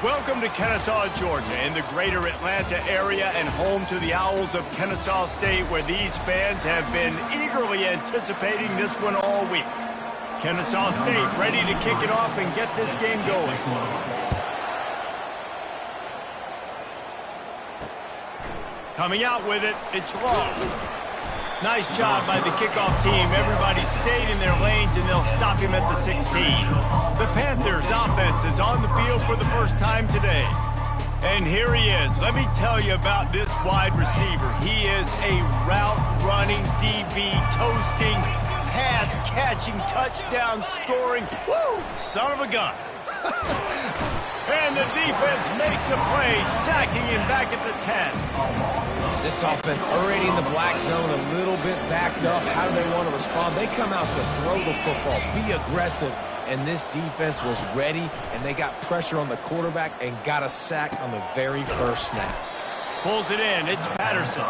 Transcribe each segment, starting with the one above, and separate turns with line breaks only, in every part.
Welcome to Kennesaw, Georgia, in the greater Atlanta area and home to the Owls of Kennesaw State, where these fans have been eagerly anticipating this one all week. Kennesaw State ready to kick it off and get this game going. Coming out with it, it's Long. Nice job by the kickoff team. Everybody stayed in their lanes, and they'll stop him at the 16. The Panthers' offense is on the field for the first time today. And here he is. Let me tell you about this wide receiver. He is a route-running, DB, toasting, pass-catching, touchdown-scoring, woo, son of a gun. And the defense makes a play, sacking him back at the 10.
This offense already in the black zone, a little bit backed up. How do they want to respond? They come out to throw the football, be aggressive, and this defense was ready, and they got pressure on the quarterback and got a sack on the very first snap.
Pulls it in. It's Patterson.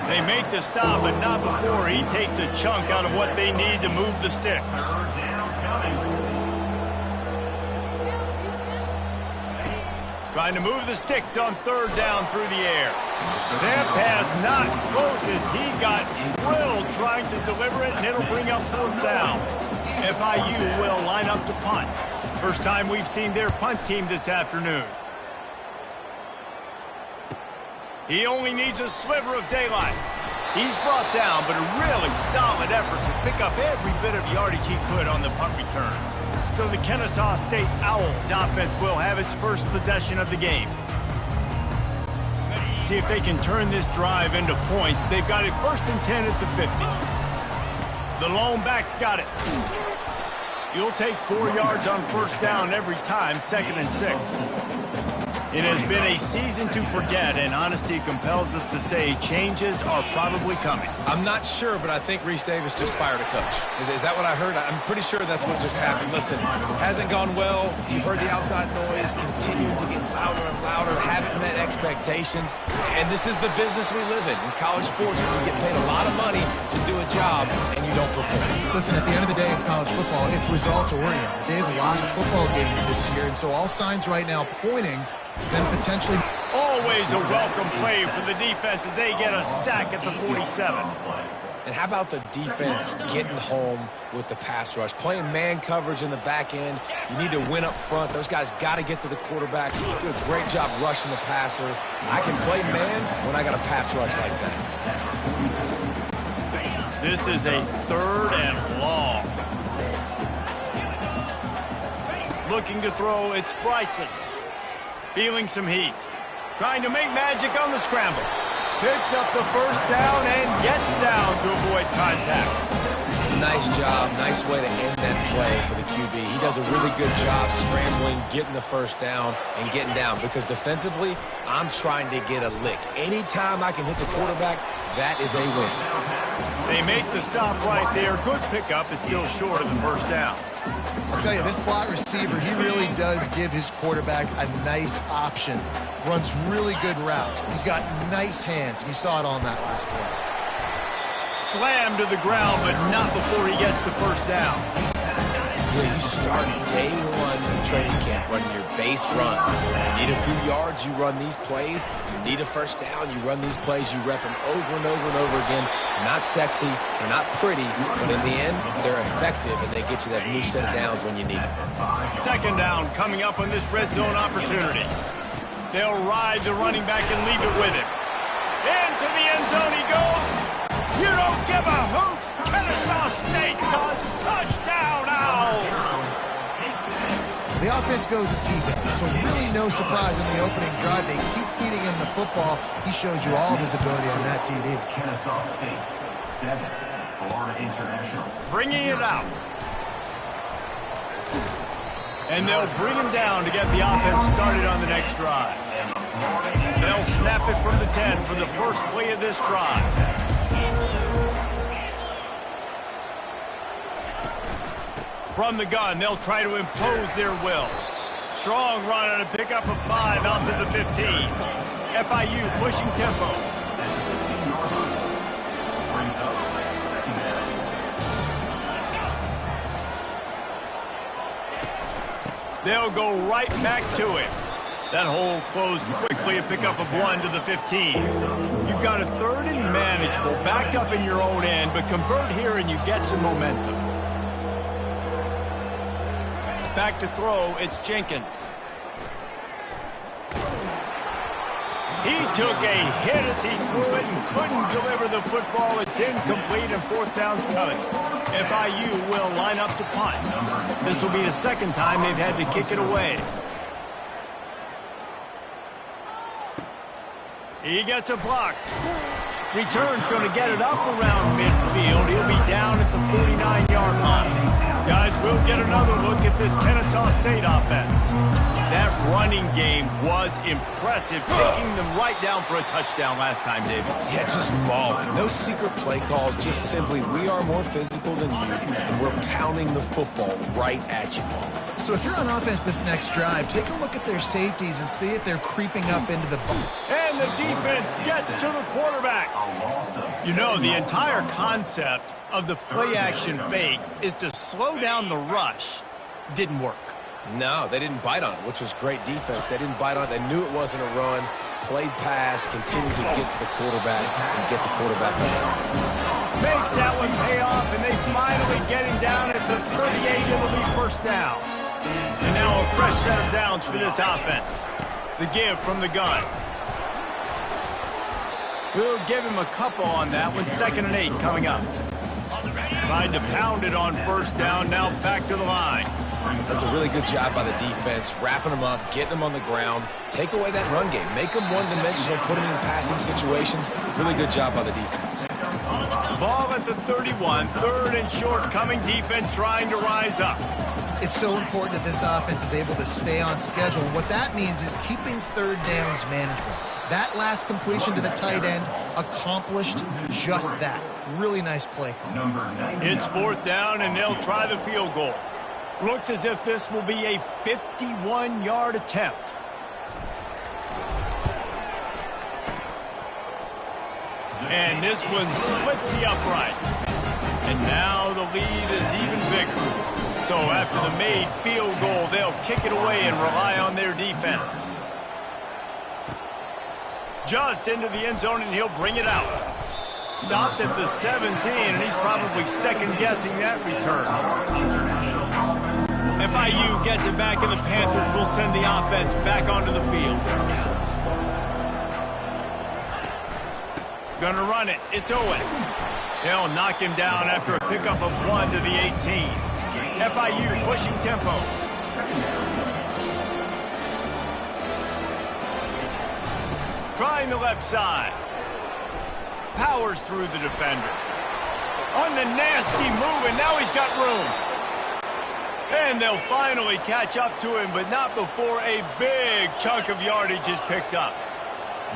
They make the stop, but not before he takes a chunk out of what they need to move the sticks. Trying to move the sticks on third down through the air. That pass not close as he got drilled trying to deliver it, and it'll bring up fourth down. FIU will line up to punt. First time we've seen their punt team this afternoon. He only needs a sliver of daylight. He's brought down, but a really solid effort to pick up every bit of yardage he could on the punt return. So the Kennesaw State Owls offense will have its first possession of the game. See if they can turn this drive into points. They've got it 1st and 10 at the 50. The lone back's got it. You'll take 4 yards on first down every time, 2nd and 6. It has been a season to forget, and honesty compels us to say changes are probably coming.
I'm not sure, but I think Reese Davis just fired a coach. Is that what I heard? I'm pretty sure that's what just happened. Listen, hasn't gone well. You've heard the outside noise, continuing to get louder and louder, having met expectations. And this is the business we live in college sports, where you get paid a lot of money to do a job, and you don't perform.
Listen, at the end of the day in college football, it's results oriented. They've lost football games this year, and so all signs right now pointing to them potentially.
Always a welcome play for the defense as they get a sack at the 47.
And how about the defense getting home with the pass rush? Playing man coverage in the back end. You need to win up front. Those guys got to get to the quarterback. Do a great job rushing the passer. I can play man when I got a pass rush like that.
This is a 3rd and long. Looking to throw, it's Bryson. Feeling some heat. Trying to make magic on the scramble. Picks up the first down and gets down to avoid contact.
Nice job. Nice way to end that play for the QB. He does a really good job scrambling, getting the first down, and getting down. Because defensively, I'm trying to get a lick. Anytime I can hit the quarterback, that is a win.
They make the stop right there. Good pickup. It's still short of the first down.
I'll tell you, this slot receiver, he really does give his quarterback a nice option. Runs really good routes. He's got nice hands. You saw it on that last play.
Slammed to the ground, but not before he gets the first down.
Yeah, you start day one in training camp running your base runs. You need a few yards, you run these plays. You need a first down, you run these plays. You rep them over and over and over again. They're not sexy, they're not pretty, but in the end, they're effective, and they get you that new set of downs when you need them.
2nd down coming up on this red zone opportunity. They'll ride the running back and leave it with him. Into the end zone he goes. You don't give a hoot. Kennesaw State does. Touchdown, Owls.
The offense goes as he goes, so really no surprise in the opening drive. They keep feeding him the football. He shows you all of his ability on that TD.
Kennesaw State, 7, Florida International.
Bringing it out. And they'll bring him down to get the offense started on the next drive. They'll snap it from the 10 for the first play of this drive. From the gun, they'll try to impose their will. Strong run on a pickup of 5 out to the 15. FIU pushing tempo. They'll go right back to him. That hole closed quickly, a pickup of 1 to the 15. You've got a 3rd and manageable, backed up in your own end, but convert here and you get some momentum. Back to throw, it's Jenkins. He took a hit as he threw it and couldn't deliver the football. It's incomplete and 4th down's coming. FIU will line up to punt. This will be the 2nd time they've had to kick it away. He gets a block. Return's going to get it up around midfield. He'll be down at the 49-yard line. Guys, we'll get another look at this Kennesaw State offense. That running game was impressive, taking them right down for a touchdown last time, David.
Yeah, just balling. No secret play calls, just simply we are more physical than you, and we're pounding the football right at you, Paul.
So if you're on offense this next drive, take a look at their safeties and see if they're creeping up into the ball.
And the defense gets to the quarterback. You know, the entire concept of the play-action fake is to slow down the rush. Didn't work.
No, they didn't bite on it, which was great defense. They didn't bite on it. They knew it wasn't a run. Played pass, continued to get to the quarterback and get the quarterback down.
Makes that one pay off, and they finally get him down at the 38. It'll be 1st down. And now a fresh set of downs for this offense. The give from the gun. We'll give him a couple on that one. 2nd and 8 coming up. Tried to pound it on 1st down. Now back to the line.
That's a really good job by the defense, wrapping them up, getting them on the ground. Take away that run game. Make them one-dimensional, put them in passing situations. Really good job by the defense.
Ball at the 31. 3rd and short coming. Defense trying to rise up.
It's so important that this offense is able to stay on schedule. And what that means is keeping 3rd downs manageable. That last completion to the tight end accomplished just that. Really nice play call.
It's 4th down, and they'll try the field goal. Looks as if this will be a 51-yard attempt. And this one splits the uprights. And now the lead is even bigger. So after the made field goal, they'll kick it away and rely on their defense. Just into the end zone, and he'll bring it out. Stopped at the 17, and he's probably second-guessing that return. FIU gets it back, and the Panthers will send the offense back onto the field. Gonna run it. It's Owens. They'll knock him down after a pickup of 1 to the 18. FIU pushing tempo. Trying the left side. Powers through the defender. On the nasty move, and now he's got room. And they'll finally catch up to him, but not before a big chunk of yardage is picked up.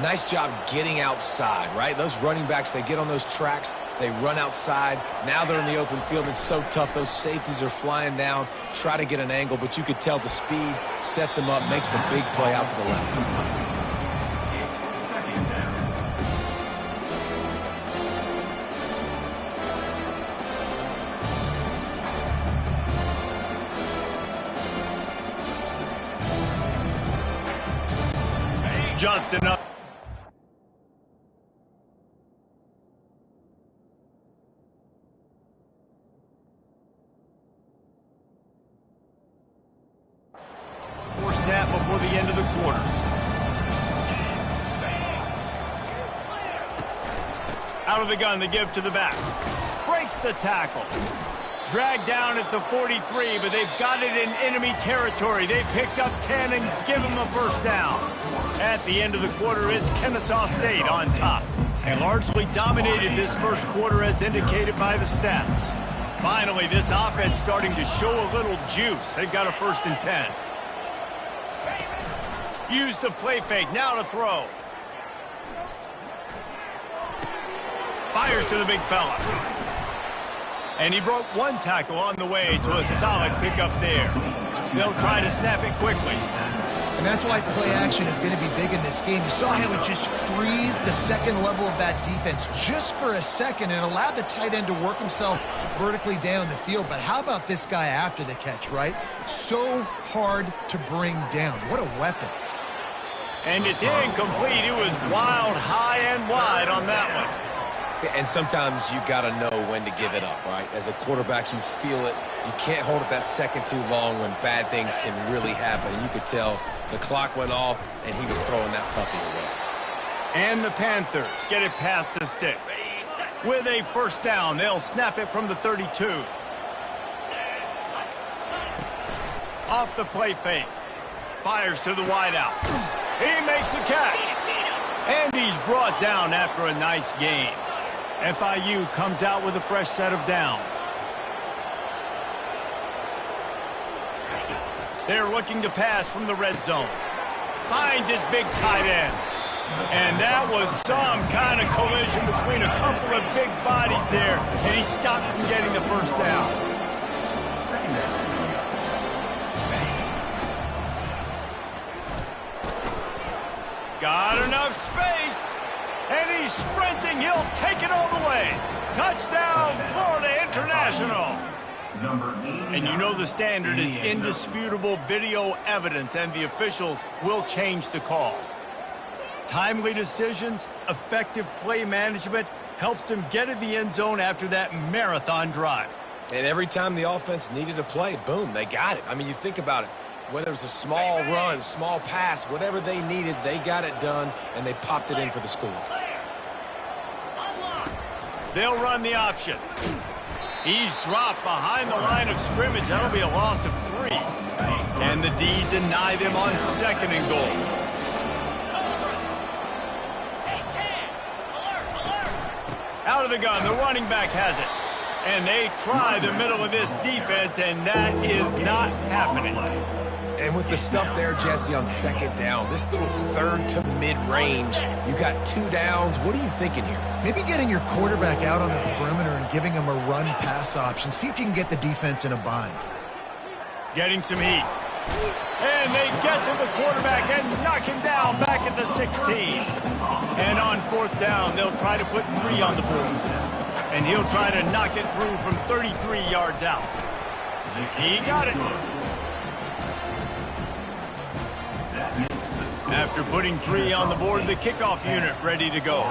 Nice job getting outside, right? Those running backs, they get on those tracks, they run outside. Now they're in the open field. It's so tough. Those safeties are flying down, try to get an angle, but you could tell the speed sets them up, makes the big play out to the left.
Just enough. Four snap before the end of the quarter. Out of the gun, the give to the back. Breaks the tackle. Dragged down at the 43, but they've got it in enemy territory. They picked up 10 and give them a 1st down. At the end of the quarter, it's Kennesaw State on top. And largely dominated this 1st quarter as indicated by the stats. Finally, this offense starting to show a little juice. They've got a 1st and 10. Use the play fake, now to throw. Fires to the big fella. And he broke one tackle on the way to a solid pickup there. They'll try to snap it quickly.
And that's why play action is going to be big in this game. You saw how it just frees the second level of that defense just for a second and allowed the tight end to work himself vertically down the field. But how about this guy after the catch, right? So hard to bring down. What a weapon.
And it's incomplete. It was wild, high and wide on that one.
And sometimes you got to know when to give it up, right? As a quarterback, you feel it. You can't hold it that second too long when bad things can really happen. And you could tell the clock went off, and he was throwing that puppy away.
And the Panthers get it past the sticks. With a first down, they'll snap it from the 32. Off the play fake. Fires to the wideout. He makes the catch. And he's brought down after a nice game. FIU comes out with a fresh set of downs. They're looking to pass from the red zone. Finds his big tight end. And that was some kind of collision between a couple of big bodies there, and he stopped from getting the first down. Got enough space. And he's sprinting. He'll take it all the way. Touchdown, Florida International. And you know the standard is indisputable video evidence, and the officials will change the call. Timely decisions, effective play management helps them get in the end zone after that marathon drive.
And every time the offense needed a play, boom, they got it. I mean, you think about it. Whether it was a small run, small pass, whatever they needed, they got it done, and they popped it in for the score.
They'll run the option. He's dropped behind the line of scrimmage. That'll be a loss of 3. And the D deny them on second and goal. Out of the gun, the running back has it. And they try the middle of this defense, and that is not happening.
And with the stuff there, Jesse, on second down, this little third to mid-range, you got 2 downs. What are you thinking here?
Maybe getting your quarterback out on the perimeter and giving him a run-pass option. See if you can get the defense in a bind.
Getting some heat. And they get to the quarterback and knock him down back at the 16. And on fourth down, they'll try to put 3 on the board. And he'll try to knock it through from 33 yards out. He got it. After putting 3 on the board, the kickoff unit ready to go.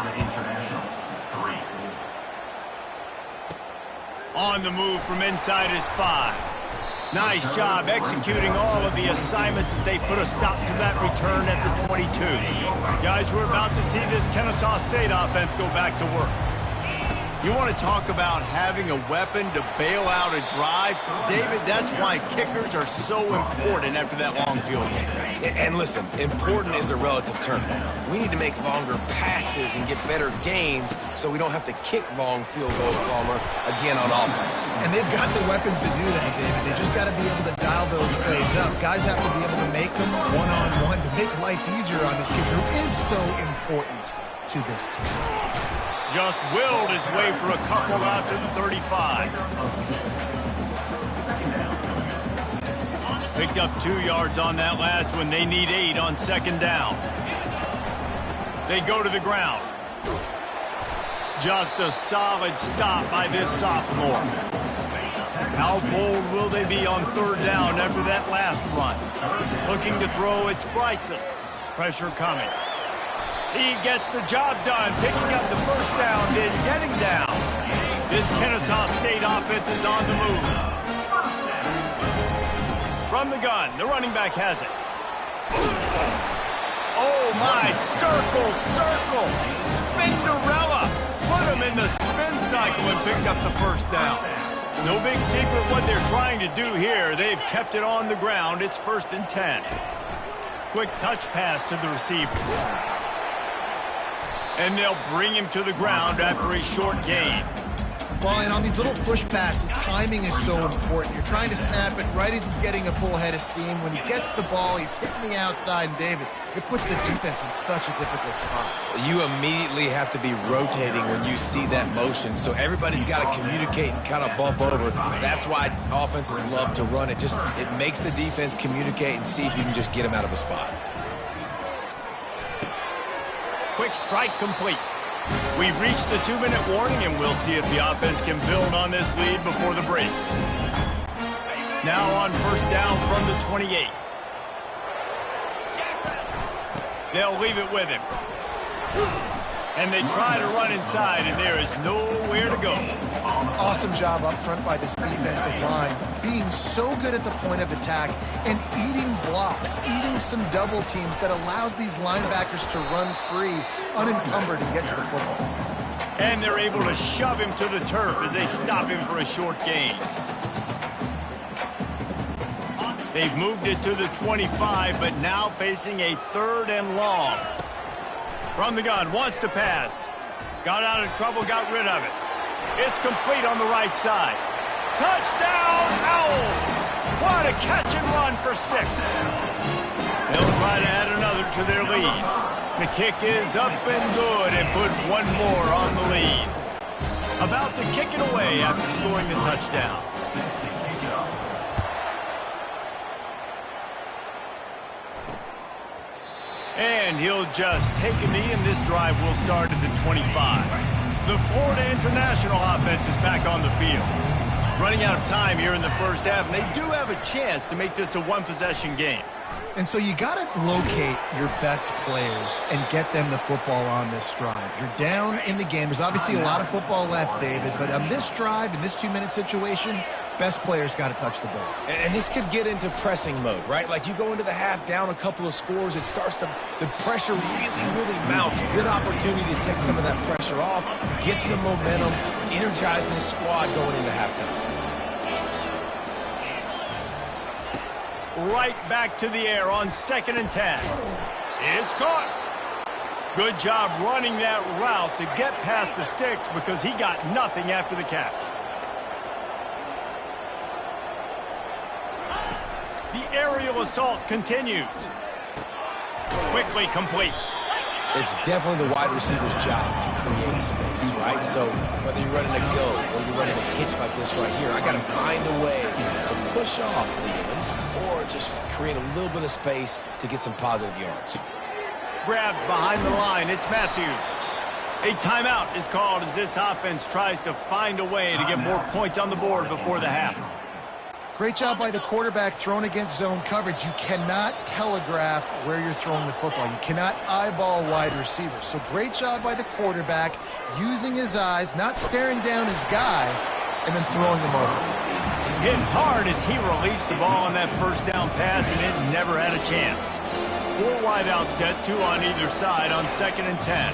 On the move from inside his 5. Nice job executing all of the assignments as they put a stop to that return at the 22. Guys, we're about to see this Kennesaw State offense go back to work. You want to talk about having a weapon to bail out a drive? David, that's why kickers are so important after that long field goal.
And listen, important is a relative term. We need to make longer passes and get better gains so we don't have to kick long field goals, Palmer, again on offense.
And they've got the weapons to do that, David. They just got to be able to dial those plays up. Guys have to be able to make them one-on-one to make life easier on this kicker who is so important to this team.
Just willed his way for a couple out to the 35. Picked up 2 yards on that last one. They need 8 on second down. They go to the ground. Just a solid stop by this sophomore. How bold will they be on third down after that last run? Looking to throw, it's Bryson. Pressure coming. He gets the job done, picking up the first down, then getting down. This Kennesaw State offense is on the move. From the gun, the running back has it. Oh my, circle, circle, Spinderella. Put him in the spin cycle and picked up the first down. No big secret what they're trying to do here. They've kept it on the ground. It's 1st and 10. Quick touch pass to the receiver. And they'll bring him to the ground after a short gain.
Well, and on these little push passes, timing is so important. You're trying to snap it right as he's getting a full head of steam. When he gets the ball, he's hitting the outside, and David, it puts the defense in such a difficult spot.
You immediately have to be rotating when you see that motion, so everybody's got to communicate and kind of bump over. That's why offenses love to run it. It makes the defense communicate and see if you can just get them out of a spot.
Quick strike complete. We've reached the 2-minute warning, and we'll see if the offense can build on this lead before the break. Now on first down from the 28. They'll leave it with him. And they try to run inside, and there is nowhere to go.
Awesome job up front by this defensive line, being so good at the point of attack and eating blocks, eating some double teams that allows these linebackers to run free, unencumbered, and get to the football.
And they're able to shove him to the turf as they stop him for a short gain. They've moved it to the 25, but now facing a 3rd and long. From the gun, wants to pass. Got out of trouble, got rid of it. It's complete on the right side. Touchdown, Owls! What a catch and run for 6. They'll try to add another to their lead. The kick is up and good and put one more on the lead. About to kick it away after scoring the touchdown. And he'll just take a knee, and this drive will start at the 25. The Florida International offense is back on the field. Running out of time here in the first half, and they do have a chance to make this a one-possession game.
And so you got to locate your best players and get them the football on this drive. You're down in the game. There's obviously a lot of football left, David, but on this drive, in this 2-minute situation, best players got to touch the ball.
And this could get into pressing mode, right? Like you go into the half down a couple of scores, it starts to, the pressure really mounts. Good opportunity to take some of that pressure off, get some momentum, energize this squad going into halftime.
Right back to the air on 2nd and 10. It's caught. Good job running that route to get past the sticks because he got nothing after the catch. The aerial assault continues. Quickly complete.
It's definitely the wide receiver's job to create space, right? So whether you're running a go or you're running a hitch like this right here, I got to find a way to push off Leland or just create a little bit of space to get some positive yards.
Grabbed behind the line. It's Matthews. A timeout is called as this offense tries to find a way to get more points on the board before the half.
Great job by the quarterback throwing against zone coverage. You cannot telegraph where you're throwing the football. You cannot eyeball wide receivers. So great job by the quarterback using his eyes, not staring down his guy, and then throwing him over.
Hit hard as he released the ball on that first down pass, and it never had a chance. 4 wide out set, 2 on either side on 2nd and 10.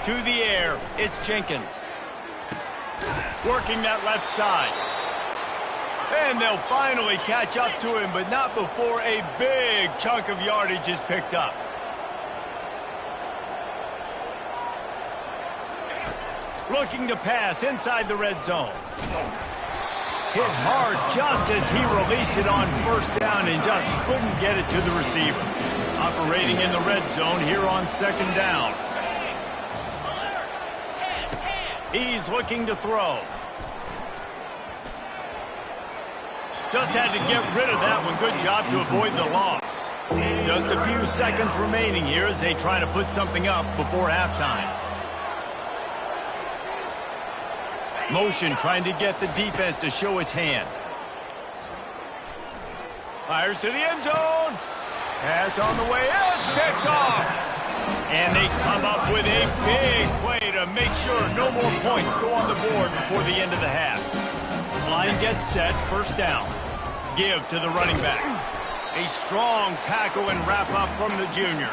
To the air, it's Jenkins. Working that left side. And they'll finally catch up to him, but not before a big chunk of yardage is picked up. Looking to pass inside the red zone. Hit hard just as he released it on first down and just couldn't get it to the receiver. Operating in the red zone here on 2nd down. He's looking to throw. Just had to get rid of that one. Good job to avoid the loss. Just a few seconds remaining here as they try to put something up before halftime. Motion trying to get the defense to show its hand. Fires to the end zone. Pass on the way. It's picked off. And they come up with a big play to make sure no more points go on the board before the end of the half. Line gets set. First down. Give to the running back. A strong tackle and wrap up from the junior.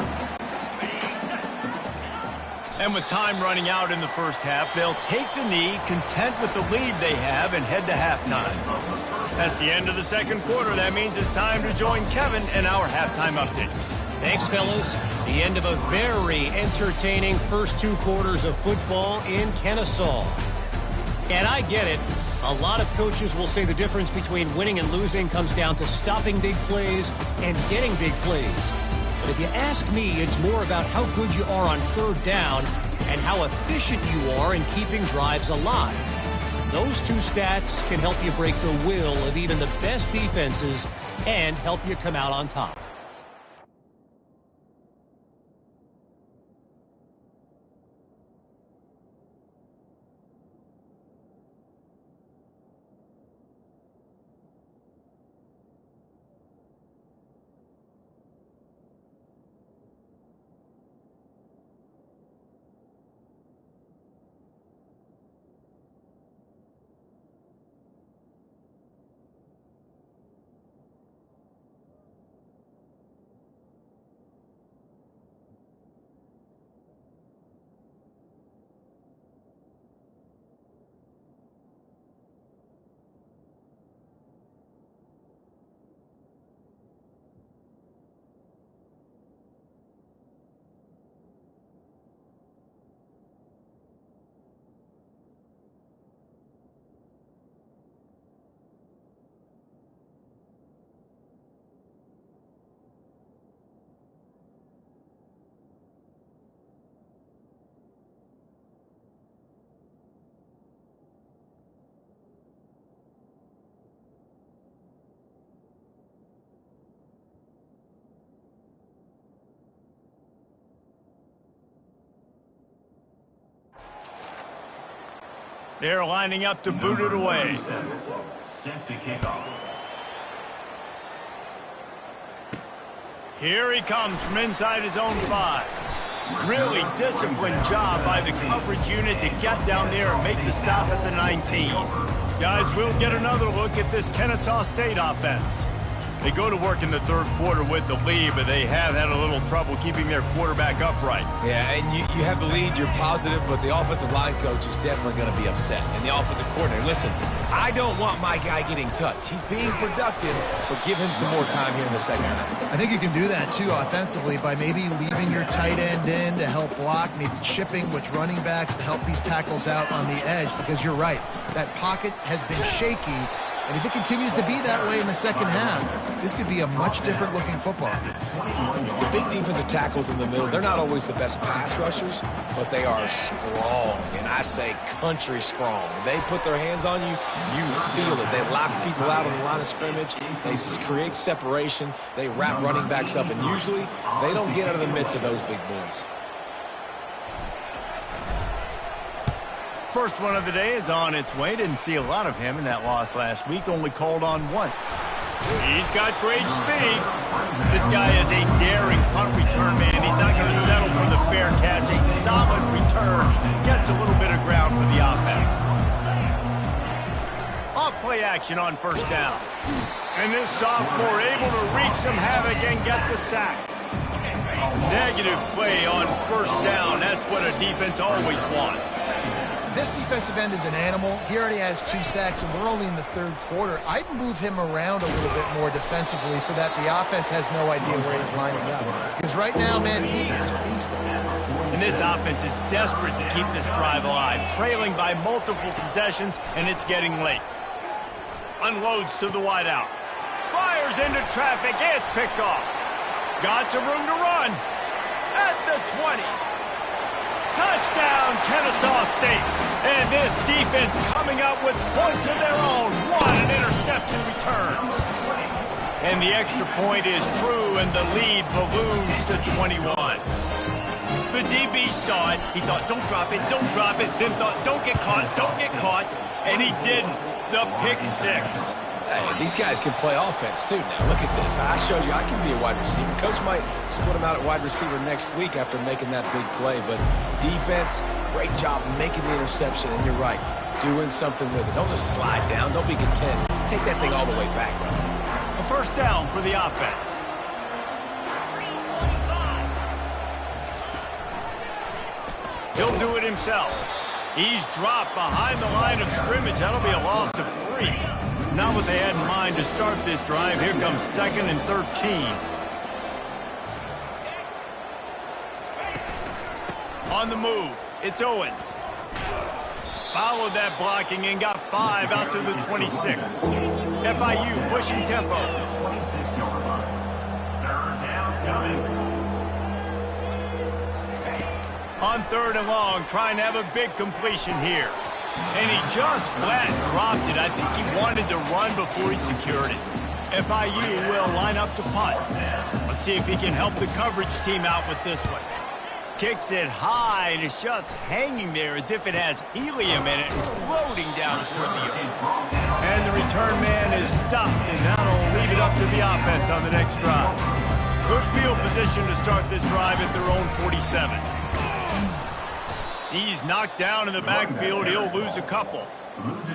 And with time running out in the first half, they'll take the knee, content with the lead they have, and head to halftime. That's the end of the 2nd quarter. That means it's time to join Kevin in our halftime update.
Thanks, fellas. The end of a very entertaining first 2 quarters of football in Kennesaw. And I get it. A lot of coaches will say the difference between winning and losing comes down to stopping big plays and getting big plays. But if you ask me, it's more about how good you are on 3rd down and how efficient you are in keeping drives alive. Those 2 stats can help you break the will of even the best defenses and help you come out on top.
They're lining up to boot it away.
Set to kick off.
Here he comes from inside his own 5. Really disciplined job by the coverage unit to get down there and make the stop at the 19. Guys, we'll get another look at this Kennesaw State offense. They go to work in the third quarter with the lead, but they have had a little trouble keeping their quarterback upright.
Yeah, and you have the lead, you're positive, but the offensive line coach is definitely going to be upset. And the offensive coordinator, listen, I don't want my guy getting touched. He's being productive, but give him some more time here in the second half.
I think you can do that, too, offensively, by maybe leaving your tight end in to help block, maybe chipping with running backs to help these tackles out on the edge, because you're right. That pocket has been shaky, and if it continues to be that way in the second half, this could be a much different looking football.
The big defensive tackles in the middle, they're not always the best pass rushers, but they are strong, and I say country strong. They put their hands on you, you feel it. They lock people out on the line of scrimmage. They create separation. They wrap running backs up, and usually they don't get out of the midst of those big boys.
First one of the day is on its way. Didn't see a lot of him in that loss last week. Only called on once. He's got great speed. This guy is a daring punt return man. He's not going to settle for the fair catch. A solid return. Gets a little bit of ground for the offense. Off play action on first down. And this sophomore able to wreak some havoc and get the sack. Negative play on first down. That's what a defense always wants.
This defensive end is an animal. He already has 2 sacks, and we're only in the third quarter. I'd move him around a little bit more defensively so that the offense has no idea where he's lining up. Because right now, man, he is feasting.
And this offense is desperate to keep this drive alive, trailing by multiple possessions, and it's getting late. Unloads to the wideout. Fires into traffic. It's picked off. Got some room to run. At the 20. Touchdown, Kennesaw State. And this defense coming up with points of their own. What an interception return. And the extra point is true, and the lead balloons to 21. The DB saw it. He thought, don't drop it, don't drop it. Then thought, don't get caught, don't get caught. And he didn't. The pick 6.
Hey, these guys can play offense, too. Now, look at this. I showed you I can be a wide receiver. Coach might split him out at wide receiver next week after making that big play. But defense, great job making the interception. And you're right, doing something with it. Don't just slide down. Don't be content. Take that thing all the way back.
A first down for the offense. He'll do it himself. He's dropped behind the line of scrimmage. That'll be a loss of 3. Not what they had in mind to start this drive. Here comes 2nd and 13. On the move, it's Owens. Followed that blocking and got 5 out to the 26. FIU pushing tempo.
26-yard line. Third down coming.
On 3rd and long, trying to have a big completion here. And he just flat dropped it. I think he wanted to run before he secured it. FIU will line up to punt. Let's see if he can help the coverage team out with this one. Kicks it high, and it's just hanging there as if it has helium in it and floating down toward the earth. And the return man is stopped, and that'll leave it up to the offense on the next drive. Good field position to start this drive at their own 47. He's knocked down in the backfield. He'll lose a couple.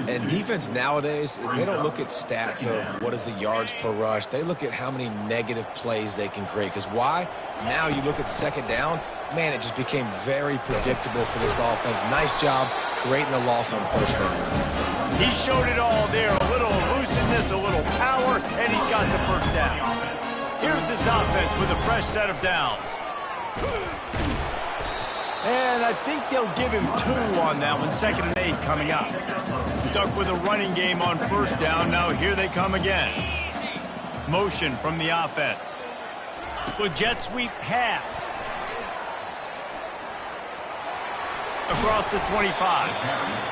And defense nowadays, they don't look at stats of what is the yards per rush. They look at how many negative plays they can create. Because why? Now you look at 2nd down, man, it just became very predictable for this offense. Nice job creating the loss on 1st down.
He showed it all there. A little elusiveness, a little power, and he's got the 1st down. Here's this offense with a fresh set of downs. And I think they'll give him 2 on that one. 2nd and 8 coming up. Stuck with a running game on 1st down. Now here they come again. Motion from the offense. With jet sweep pass. Across the 25.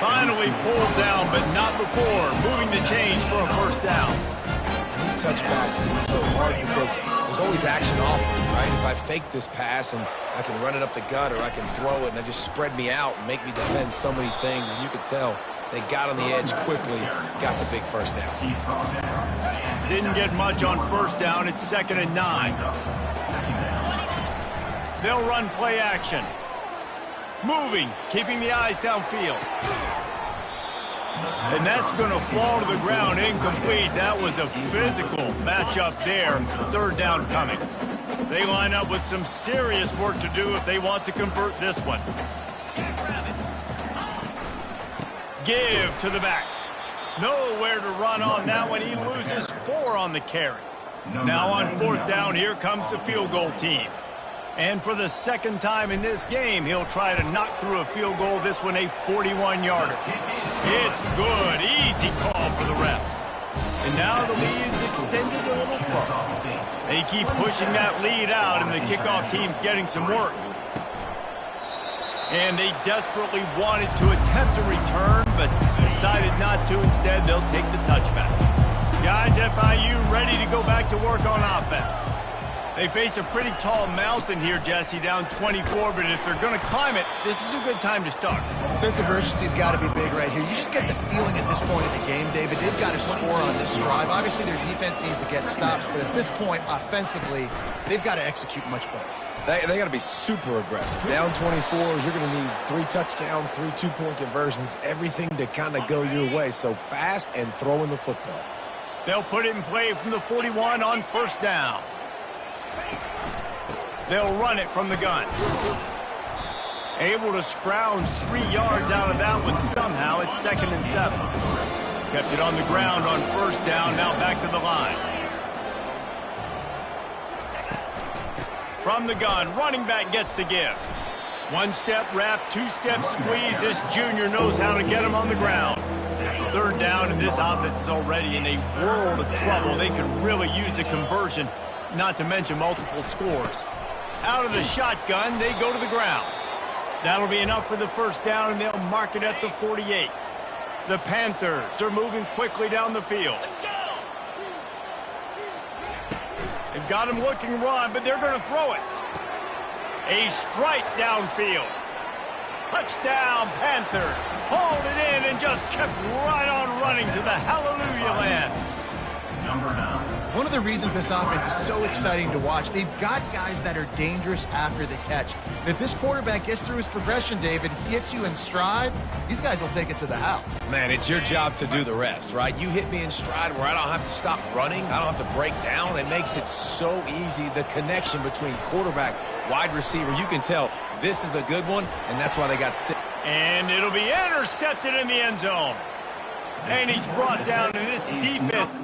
Finally pulled down, but not before. Moving the chains for a 1st down.
These touch passes, it's so hard because there's always action off me, right? If I fake this pass and I can run it up the gut or I can throw it and it just spread me out and make me defend so many things. And you could tell They got on the edge quickly, got the big first down.
Didn't get much on first down. It's 2nd and 9. They'll run play action. Moving, keeping the eyes downfield. And that's going to fall to the ground incomplete. That was a physical matchup there. 3rd down coming. They line up with some serious work to do if they want to convert this one. Give to the back. Nowhere to run on that one. He loses 4 on the carry. Now on 4th down, here comes the field goal team. And for the 2nd time in this game, he'll try to knock through a field goal, this one a 41-yarder. It's good. Easy call for the refs. And now the lead is extended a little further. They keep pushing that lead out, and the kickoff team's getting some work. And they desperately wanted to attempt a return, but decided not to. Instead, they'll take the touchback. Guys, FIU ready to go back to work on offense. They face a pretty tall mountain here, Jesse, down 24, but if they're going to climb it, this is a good time to start.
Sense of urgency's got to be big right here. You just get the feeling at this point of the game, David, they've got to score on this drive. Obviously, their defense needs to get stops, but at this point, offensively, they've got to execute much better.
They got to be super aggressive. Down 24, you're going to need 3 touchdowns, 3 two-point conversions, everything to kind of go your way. So fast and throwing the football.
They'll put it in play from the 41 on 1st down. They'll run it from the gun. Able to scrounge 3 yards out of that one somehow. It's 2nd and 7. Kept it on the ground on 1st down. Now back to the line. From the gun, running back gets to give. 1-step wrap, 2-step squeeze. This junior knows how to get him on the ground. 3rd down, and this offense is already in a world of trouble. They could really use a conversion, not to mention multiple scores. Out of the shotgun, they go to the ground. That'll be enough for the 1st down, and they'll mark it at the 48. The Panthers are moving quickly down the field. They've got him looking run, but they're going to throw it. A strike downfield. Touchdown, Panthers. Hauled it in and just kept right on running to the hallelujah land.
Number 9.
One of the reasons this offense is so exciting to watch, they've got guys that are dangerous after the catch. And if this quarterback gets through his progression, David, he hits you in stride, these guys will take it to the house.
Man, it's your job to do the rest, right? You hit me in stride where I don't have to stop running. I don't have to break down. It makes it so easy, the connection between quarterback, wide receiver. You can tell this is a good one, and that's why they got 6.
And it'll be intercepted in the end zone. And he's brought down to this defense.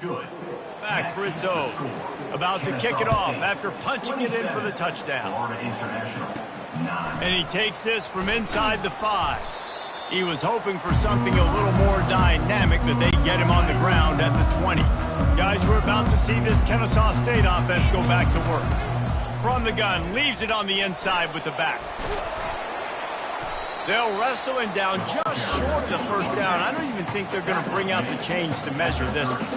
Good.
Back Rizzo. About to kick it off after punching it in for the touchdown.
Florida International. 9.
And he takes this from inside the 5. He was hoping for something a little more dynamic, but they get him on the ground at the 20. Guys, we're about to see this Kennesaw State offense go back to work. From the gun, leaves it on the inside with the back. They'll wrestle him down just short of the first down. I don't even think they're going to bring out the chains to measure this one.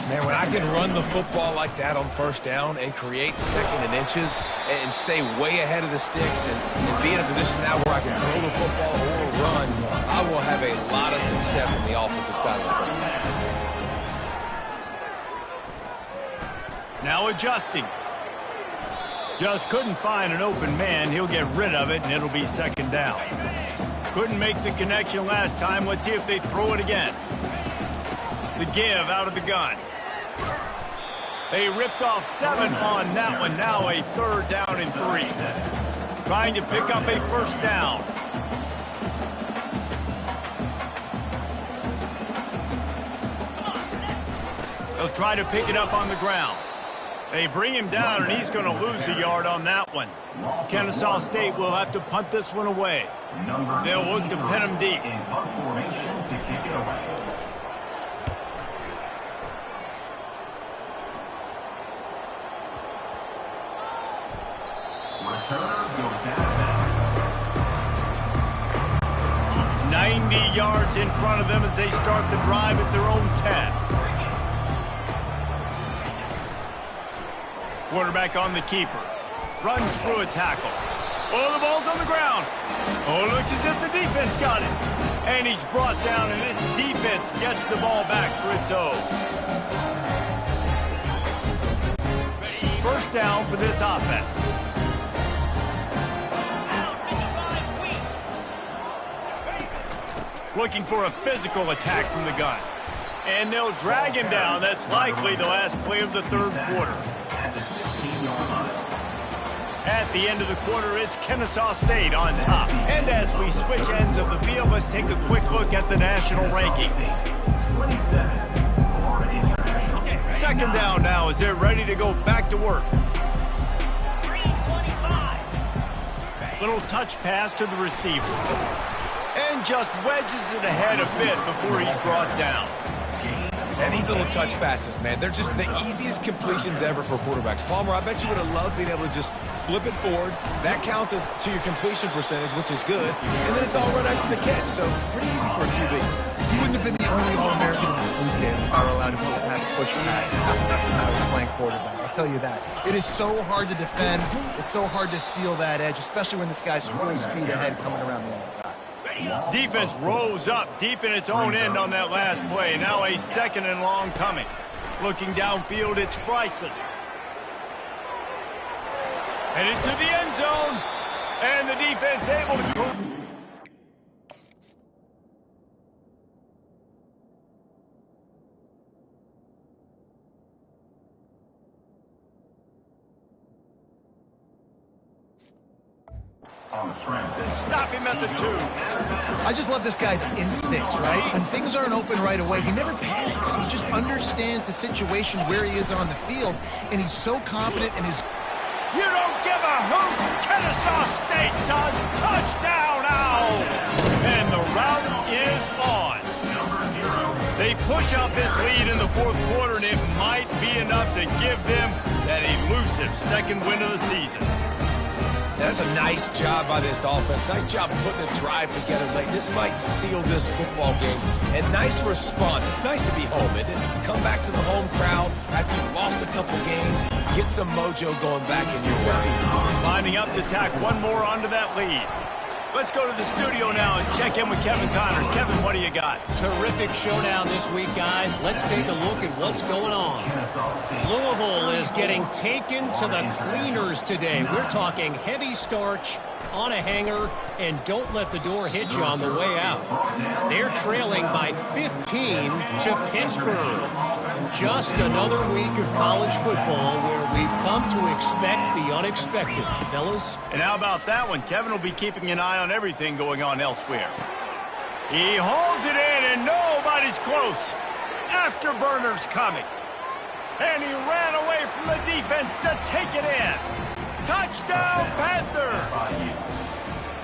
Man, when I can run the football like that on first down and create second and inches and stay way ahead of the sticks and be in a position now where I can throw the football or run, I will have a lot of success on the offensive side of the football.
Now adjusting. Just couldn't find an open man. He'll get rid of it, and it'll be second down. Couldn't make the connection last time. Let's see if they throw it again. The give out of the gun. They ripped off 7 on that one. Now a third down and 3. Trying to pick up a first down. They'll try to pick it up on the ground. They bring him down, and he's going to lose a yard on that one. Kennesaw State will have to punt this one away. They'll look to pin him deep.
In punt formation to kick it away. Returner goes out of
90 yards in front of them as they start the drive at their own 10. Quarterback on the keeper. Runs through a tackle. Oh, the ball's on the ground. Oh, looks as if the defense got it. And he's brought down, and this defense gets the ball back for its own. First down for this offense. Looking for a physical attack from the gun. And they'll drag him down. That's likely the last play of the third quarter. At the end of the quarter, it's Kennesaw State on top. And as we switch ends of the field, let's take a quick look at the national rankings.
27.
Second down now as they're ready to go back to work. Little touch pass to the receiver. And just wedges it ahead a bit before he's brought down.
And these little touch passes, man, they're just the easiest completions ever for quarterbacks. Palmer, I bet you would have loved being able to just flip it forward. That counts as to your completion percentage, which is good. And then it's all right after the catch, so pretty easy for a QB.
He wouldn't have been the only All-American in this boot camp if I were allowed to have push passes when I was playing quarterback. I'll tell you that. It is so hard to defend. It's so hard to seal that edge, especially when this guy's full speed ahead coming around the inside.
Defense rose up deep in its own end on that last play. Now a second and long coming. Looking downfield, it's Bryson. And into the end zone. And the defense able to go. Stop him at the 2.
I just love this guy's instincts, right? When things aren't open right away, he never panics. He just understands the situation where he is on the field, and he's so confident in his...
You don't give a hoot! Kennesaw State does! Touchdown, Owls! And the route is on. They push out this lead in the fourth quarter, and it might be enough to give them that elusive second win of the season.
That's a nice job by this offense. Nice job putting a drive together late. This might seal this football game. And nice response. It's nice to be home, isn't it? Come back to the home crowd after you've lost a couple games. Get some mojo going back in your way.
Lining up to tack one more onto that lead. Let's go to the studio now and check in with Kevin Connors. Kevin, what do you got?
Terrific showdown this week, guys. Let's take a look at what's going on. Louisville is getting taken to the cleaners today. We're talking heavy starch on a hanger, and don't let the door hit you on the way out. They're trailing by 15 to Pittsburgh. Just another week of college football where we've come to expect the unexpected, fellas.
And how about that one? Kevin will be keeping an eye on everything going on elsewhere. He holds it in, and nobody's close. Afterburners coming. And he ran away from the defense to take it in. Touchdown, Panther!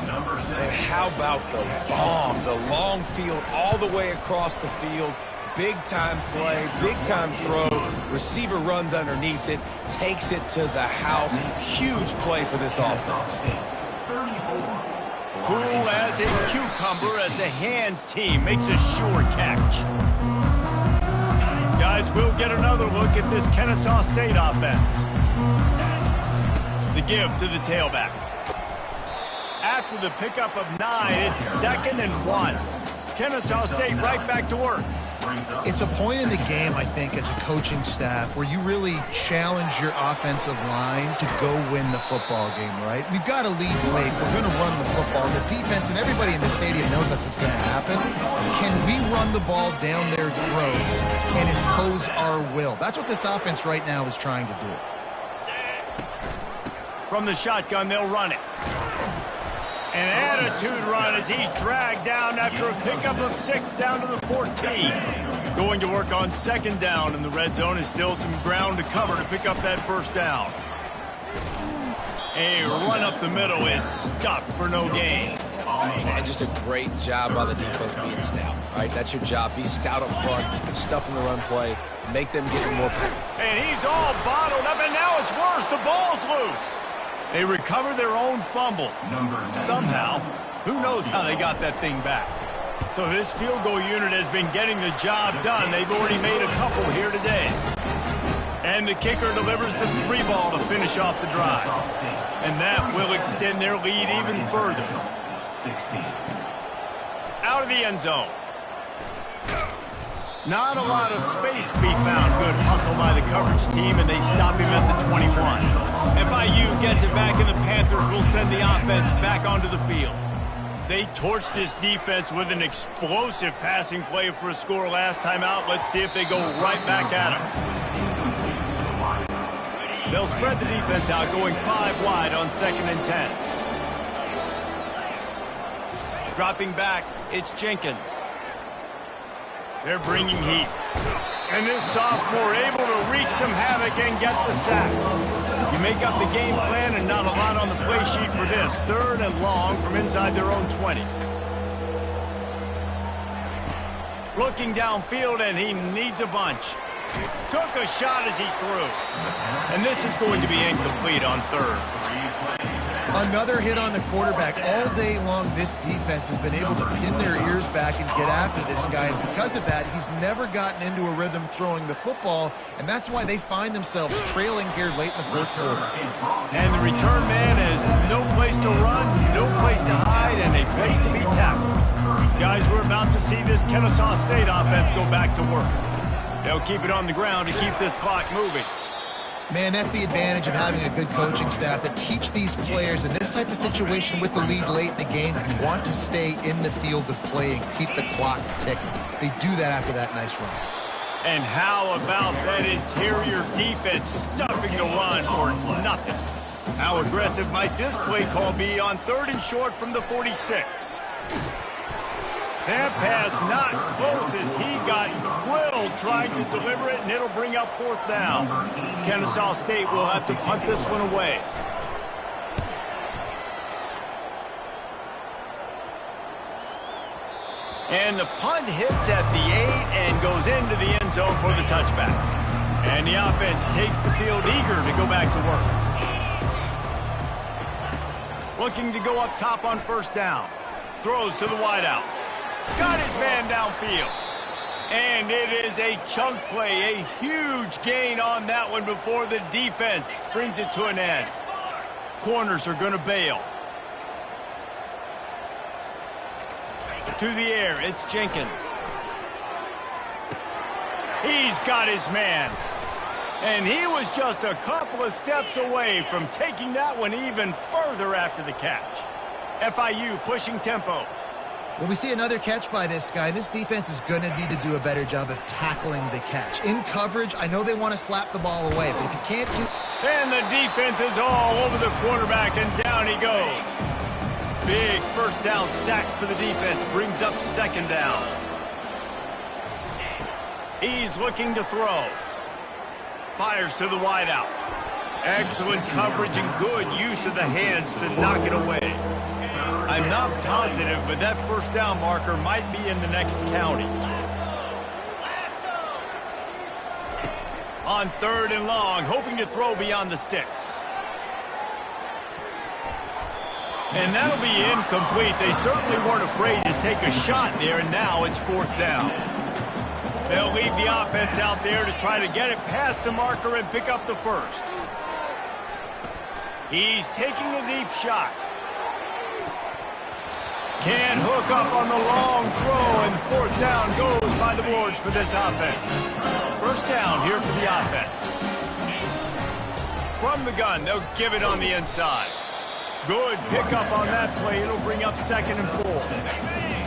And how about the bomb, the long field all the way across the field. Big-time play, big-time throw. Receiver runs underneath it, takes it to the house. Huge play for this offense.
Cool as a cucumber as the hands team makes a sure catch. Guys, we'll get another look at this Kennesaw State offense. The give to the tailback. After the pickup of 9, it's 2nd and 1. Kennesaw State right back to work.
It's a point in the game, I think, as a coaching staff where you really challenge your offensive line to go win the football game, right? We've got to lead late. We're going to run the football. The defense and everybody in the stadium knows that's what's going to happen. Can we run the ball down their throats and impose our will? That's what this offense right now is trying to do.
From the shotgun, they'll run it. An attitude run as he's dragged down after a pickup of 6 down to the 14. Going to work on 2nd down in the red zone is still some ground to cover to pick up that 1st down. A run up the middle is stopped for no gain.
And just a great job by the defense being stout. All right, that's your job. Be stout up front, stuff in the run play, make them get more.
And he's all bottled up, and now it's worse. The ball's loose. They recover their own fumble. Somehow, who knows how they got that thing back. So this field goal unit has been getting the job done. They've already made a couple here today. And the kicker delivers the 3 ball to finish off the drive. And that will extend their lead even further. Out of the end zone. Not a lot of space to be found. Good hustle by the coverage team, and they stop him at the 21. FIU gets it back, and the Panthers will send the offense back onto the field. They torched this defense with an explosive passing play for a score last time out. Let's see if they go right back at him. They'll spread the defense out, going 5 wide on 2nd and 10. Dropping back, it's Jenkins. They're bringing heat. And this sophomore able to wreak some havoc and get the sack. You make up the game plan and not a lot on the play sheet for this. 3rd and long from inside their own 20. Looking downfield, and he needs a bunch. Took a shot as he threw. And this is going to be incomplete on 3rd.
Another hit on the quarterback. All day long, this defense has been able to pin their ears back and get after this guy. And because of that, he's never gotten into a rhythm throwing the football. And that's why they find themselves trailing here late in the 4th quarter.
And the return man has no place to run, no place to hide, and a place to be tackled. Guys, we're about to see this Kennesaw State offense go back to work. They'll keep it on the ground to keep this clock moving.
Man, that's the advantage of having a good coaching staff that teach these players in this type of situation with the lead late in the game. You want to stay in the field of play and keep the clock ticking. They do that after that nice run.
And how about that interior defense stuffing the run for nothing? How aggressive might this play call be on 3rd and short from the 46? That pass not close as he got drilled trying to deliver it, and it'll bring up 4th down. Kennesaw State will have to punt this one away. And the punt hits at the 8 and goes into the end zone for the touchback. And the offense takes the field eager to go back to work. Looking to go up top on 1st down. Throws to the wideout. Got his man downfield. And it is a chunk play, a huge gain on that one before the defense brings it to an end. Corners are going to bail. To the air, it's Jenkins. He's got his man. And he was just a couple of steps away from taking that one even further after the catch. FIU pushing tempo.
Well, we see another catch by this guy. This defense is going to need to do a better job of tackling the catch. In coverage, I know they want to slap the ball away, but if you can't do...
And the defense is all over the quarterback, and down he goes. Big 1st down sack for the defense. Brings up 2nd down. He's looking to throw. Fires to the wideout. Excellent coverage and good use of the hands to knock it away. I'm not positive, but that first down marker might be in the next county. On 3rd and long, hoping to throw beyond the sticks. And that'll be incomplete. They certainly weren't afraid to take a shot there, and now it's 4th down. They'll leave the offense out there to try to get it past the marker and pick up the first. He's taking a deep shot. Can't hook up on the long throw, and 4th down goes by the boards for this offense. First down here for the offense. From the gun, they'll give it on the inside. Good pickup on that play. It'll bring up 2nd and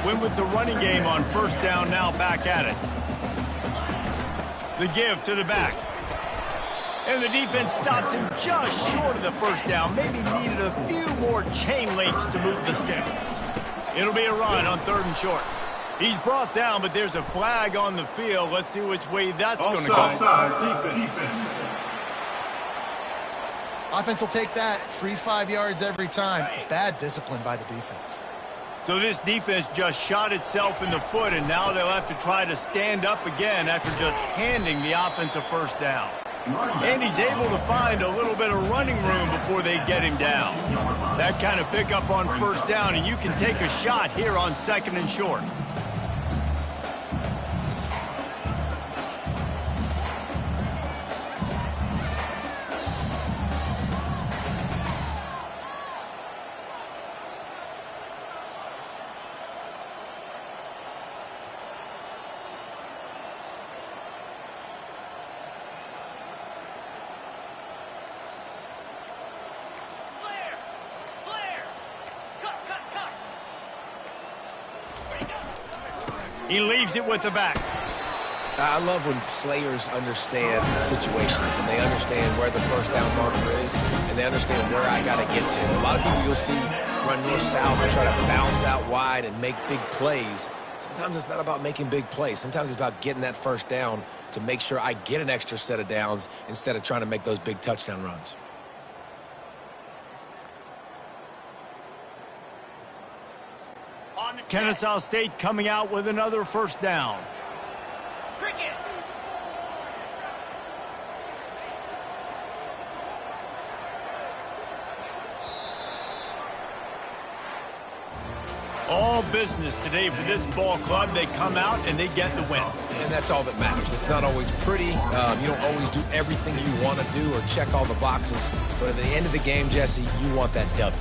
4. Win with the running game on 1st down, now back at it. The give to the back. And the defense stops him just short of the first down. Maybe needed a few more chain links to move the sticks. It'll be a run on 3rd and short. He's brought down, but there's a flag on the field. Let's see which way that's going to go.
Offside, defense.
Offense will take that. Free 5 yards every time. Bad discipline by the defense.
So this defense just shot itself in the foot, and now they'll have to try to stand up again after just handing the offense a first down. And he's able to find a little bit of running room before they get him down. That kind of pickup on 1st down, and you can take a shot here on 2nd and short. He leaves it with the back.
I love when players understand situations and they understand where the first down marker is and they understand where I got to get to. A lot of people you'll see run north-south and try to bounce out wide and make big plays. Sometimes it's not about making big plays. Sometimes it's about getting that first down to make sure I get an extra set of downs instead of trying to make those big touchdown runs.
Kennesaw State coming out with another first down.
Cricket.
All business today for this ball club. They come out and they get the win.
And that's all that matters. It's not always pretty. You don't always do everything you want to do or check all the boxes. But at the end of the game, Jesse, you want that W.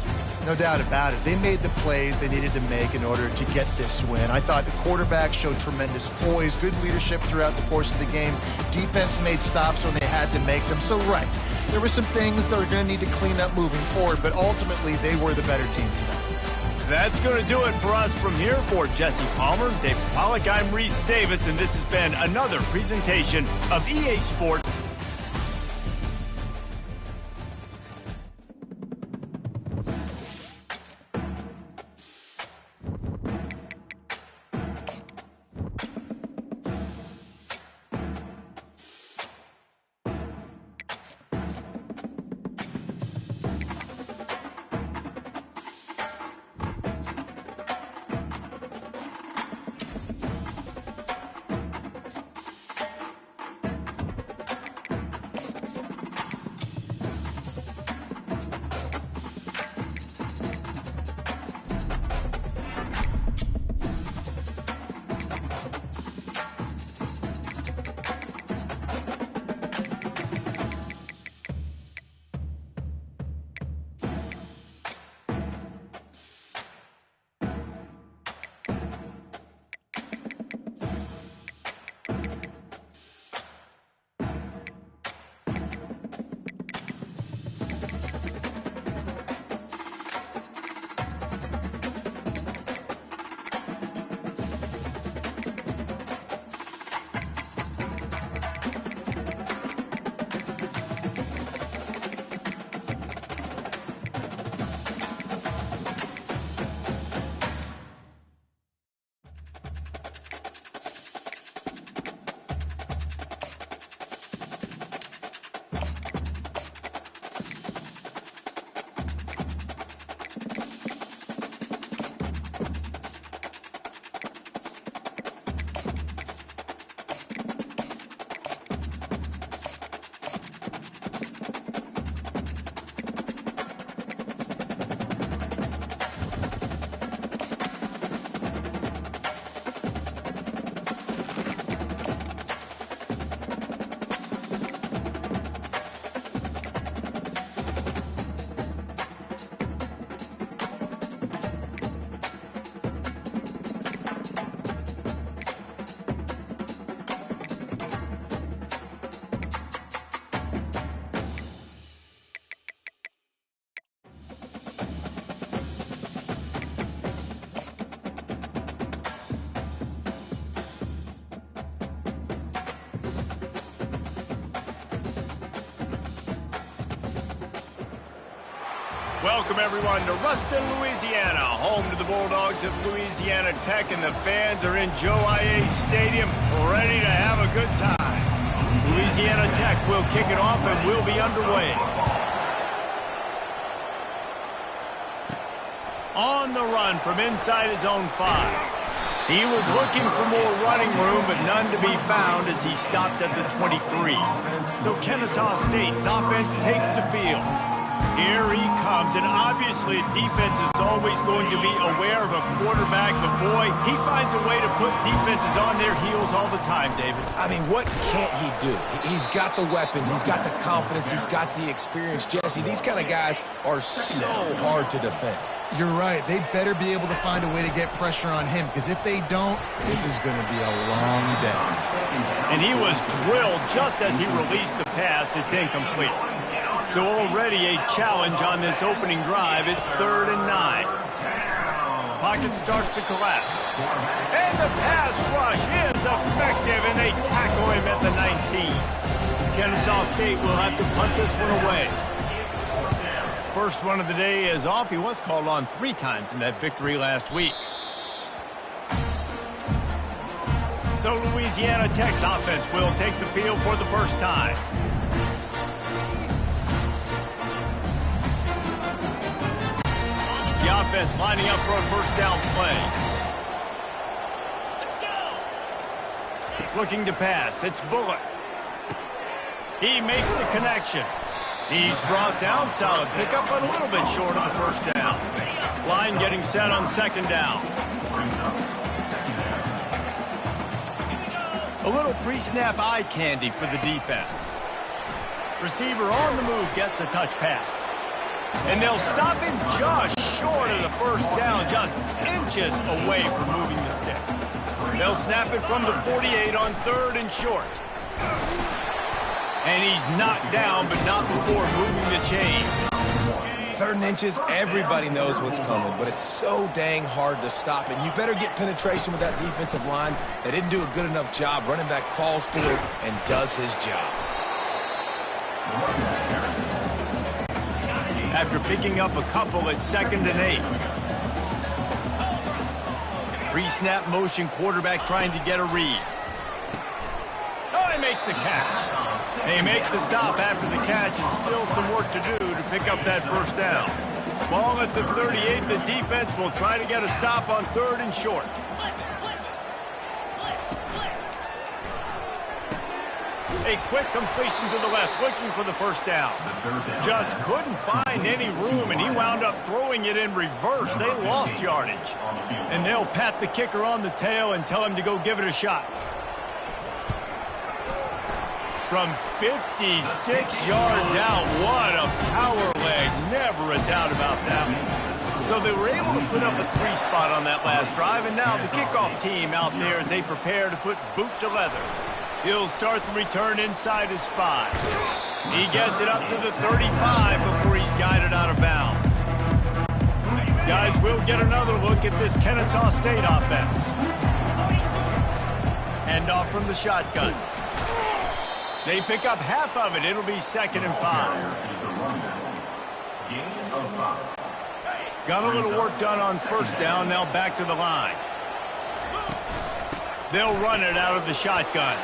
No doubt about it. They made the plays they needed to make in order to get this win. I thought the quarterback showed tremendous poise, good leadership throughout the course of the game. Defense made stops when they had to make them. So, right, there were some things that are going to need to clean up moving forward, but ultimately they were the better team today.
That's going to do it for us from here. For Jesse Palmer, David Pollack, I'm Reese Davis, and this has been another presentation of EA Sports welcome everyone to Ruston, Louisiana, home to the Bulldogs of Louisiana Tech, and the fans are in Joe I.A. Stadium ready to have a good time. Louisiana Tech will kick it off and will be underway. On the run from inside his own 5. He was looking for more running room, but none to be found as he stopped at the 23. So Kennesaw State's offense takes the field. Here he comes, and obviously defense is always going to be aware of a quarterback, but boy, he finds a way to put defenses on their heels all the time, David.
I mean, what can't he do? He's got the weapons, he's got the confidence, he's got the experience. Jesse, these kind of guys are so hard to defend.
You're right. They better be able to find a way to get pressure on him, because if they don't, this is going to be a long day.
And he was drilled just as he released the pass. It's incomplete. So already a challenge on this opening drive. It's 3rd and 9. Pocket starts to collapse. And the pass rush is effective, and they tackle him at the 19. Kennesaw State will have to punt this one away. First one of the day is off. He was called on 3 times in that victory last week. So Louisiana Tech's offense will take the field for the first time. The offense lining up for a first down play. Looking to pass. It's Bullock. He makes the connection. He's brought down. Solid pickup, but a little bit short of the first down. Line getting set on 2nd down. A little pre-snap eye candy for the defense. Receiver on the move gets the touch pass. And they'll stop him just short of the first down, just inches away from moving the sticks. They'll snap it from the 48 on 3rd and short. And he's knocked down, but not before moving the chain.
3rd and inches, everybody knows what's coming, but it's so dang hard to stop. And you better get penetration with that defensive line. They didn't do a good enough job. Running back falls forward and does his job.
After picking up a couple at 2nd and 8. Pre-snap motion, quarterback trying to get a read. Oh, he makes the catch. They make the stop after the catch, and still some work to do to pick up that first down. Ball at the 38. The defense will try to get a stop on 3rd and short. A quick completion to the left, looking for the first down. Just couldn't find any room, and he wound up throwing it in reverse. They lost yardage. And they'll pat the kicker on the tail and tell him to go give it a shot. From 56 yards out, what a power leg. Never a doubt about that one. So they were able to put up a 3 spot on that last drive, and now the kickoff team out there as they prepare to put boot to leather. He'll start the return inside his 5. He gets it up to the 35 before he's guided out of bounds. Guys, we'll get another look at this Kennesaw State offense. Handoff from the shotgun. They pick up half of it. It'll be 2nd and 5. Got a little work done on first down. Now back to the line. They'll run it out of the shotgun.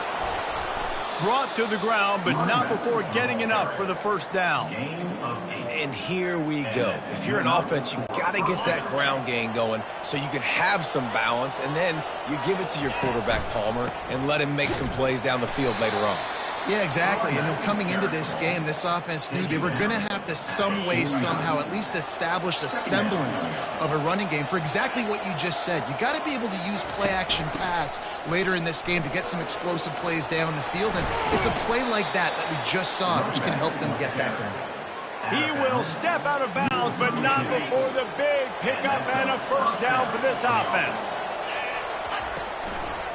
Brought to the ground, but not before getting enough for the first down.
And here we go. If you're an offense, you got to get that ground game going so you can have some balance, and then you give it to your quarterback, Palmer, and let him make some plays down the field later on.
Yeah, exactly. And coming into this game, this offense knew they were going to have to some way, somehow, at least establish a semblance of a running game for exactly what you just said. You got to be able to use play-action pass later in this game to get some explosive plays down the field. And it's a play like that we just saw, which can help them get that going.
He will step out of bounds, but not before the big pickup and a first down for this offense.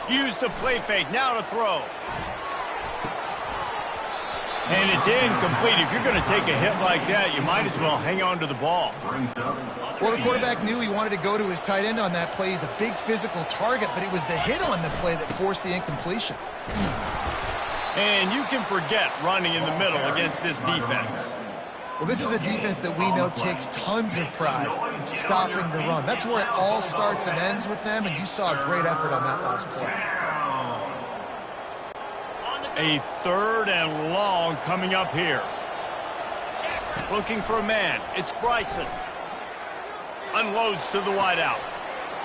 Use the play fake. Now to throw. And it's incomplete. If you're going to take a hit like that, you might as well hang on to the ball.
Well, the quarterback knew he wanted to go to his tight end on that play. He's a big physical target, but it was the hit on the play that forced the incompletion.
And you can forget running in the middle against this defense.
Well, this is a defense that we know takes tons of pride stopping the run. That's where it all starts and ends with them, and you saw a great effort on that last play.
A 3rd and long coming up here. Looking for a man. It's Bryson. Unloads to the wideout.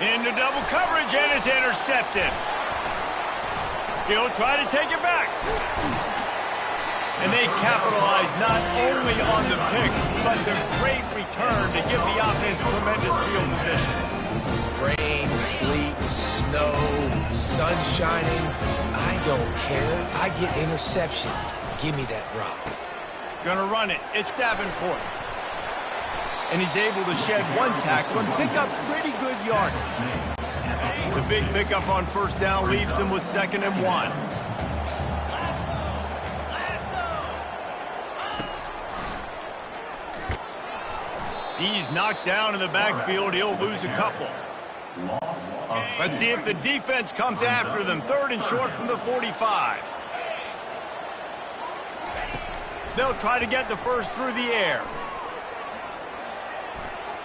Into double coverage, and it's intercepted. He'll try to take it back. And they capitalize not only on the pick, but the great return to give the offense tremendous field position.
Rain, sleet, snow, sun shining. I don't care. I get interceptions. Give me that rock.
Gonna run it. It's Davenport. And he's able to shed 1 tackle and pick up pretty good yardage. The big pickup on 1st down leaves them with 2nd and 1. He's knocked down in the backfield. He'll lose a couple. Let's see if the defense comes after them. 3rd and short from the 45. They'll try to get the first through the air.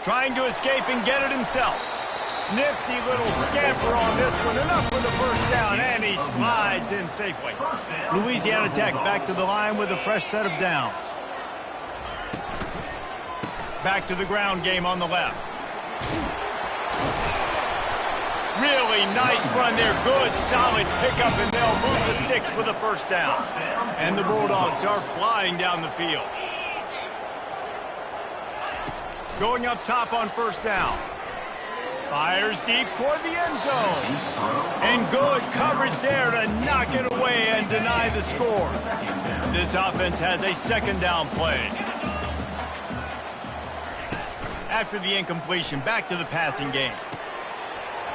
Trying to escape and get it himself. Nifty little scamper on this one. Enough for the 1st down, and he slides in safely. Louisiana Tech back to the line with a fresh set of downs. Back to the ground game on the left. Really nice run there. Good, solid pickup, and they'll move the sticks with a 1st down. And the Bulldogs are flying down the field. Going up top on 1st down. Fires deep toward the end zone. And good coverage there to knock it away and deny the score. This offense has a 2nd down play. After the incompletion, back to the passing game.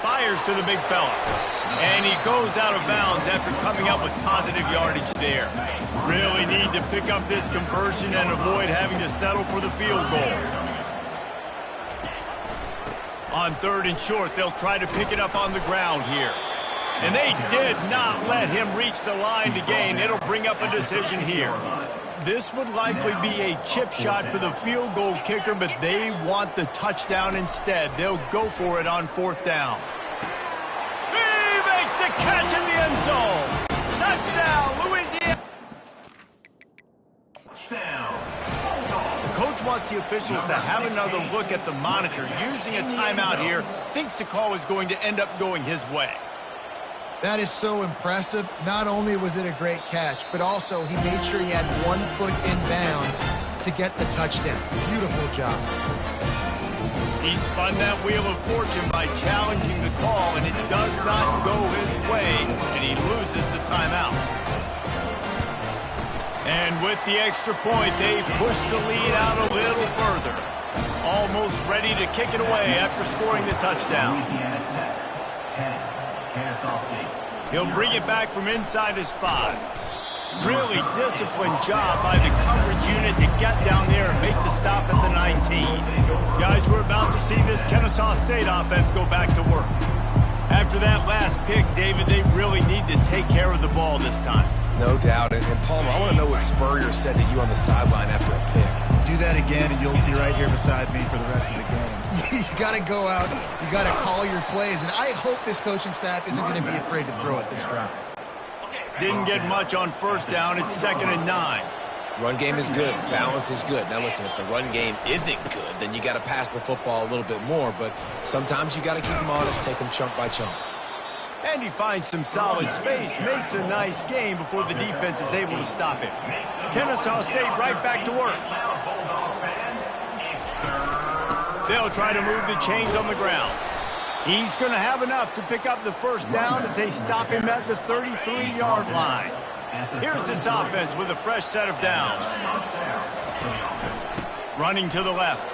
Fires to the big fella. And he goes out of bounds after coming up with positive yardage there. Really need to pick up this conversion and avoid having to settle for the field goal. On 3rd and short, they'll try to pick it up on the ground here. And they did not let him reach the line to gain. It'll bring up a decision here. This would likely be a chip shot for the field goal kicker, but they want the touchdown instead. They'll go for it on 4th down. He makes the catch in the end zone. Touchdown, Louisiana. The coach wants the officials to have another look at the monitor. Using a timeout here, thinks the call is going to end up going his way.
That is so impressive. Not only was it a great catch, but also he made sure he had 1 foot in bounds to get the touchdown. Beautiful job.
He spun that wheel of fortune by challenging the call, and it does not go his way, and he loses the timeout. And with the extra point, they push the lead out a little further. Almost ready to kick it away after scoring the touchdown. He'll bring it back from inside his 5. Really disciplined job by the coverage unit to get down there and make the stop at the 19. Guys, we're about to see this Kennesaw State offense go back to work. After that last pick, David, they really need to take care of the ball this time.
No doubt. And Palmer, I want to know what Spurrier said to you on the sideline after a pick.
Do that again, and you'll be right here beside me for the rest of the game.
You got to go out. You got to call your plays, and I hope this coaching staff isn't going to be afraid to throw it this round.
Didn't get much on 1st down. It's 2nd and 9.
Run game is good. Balance is good. Now, listen, if the run game isn't good, then you got to pass the football a little bit more. But sometimes you got to keep them honest, take them chunk by chunk.
And he finds some solid space, makes a nice game before the defense is able to stop him. Kennesaw State right back to work. They'll try to move the chains on the ground. He's going to have enough to pick up the 1st down as they stop him at the 33-yard line. Here's this offense with a fresh set of downs. Running to the left.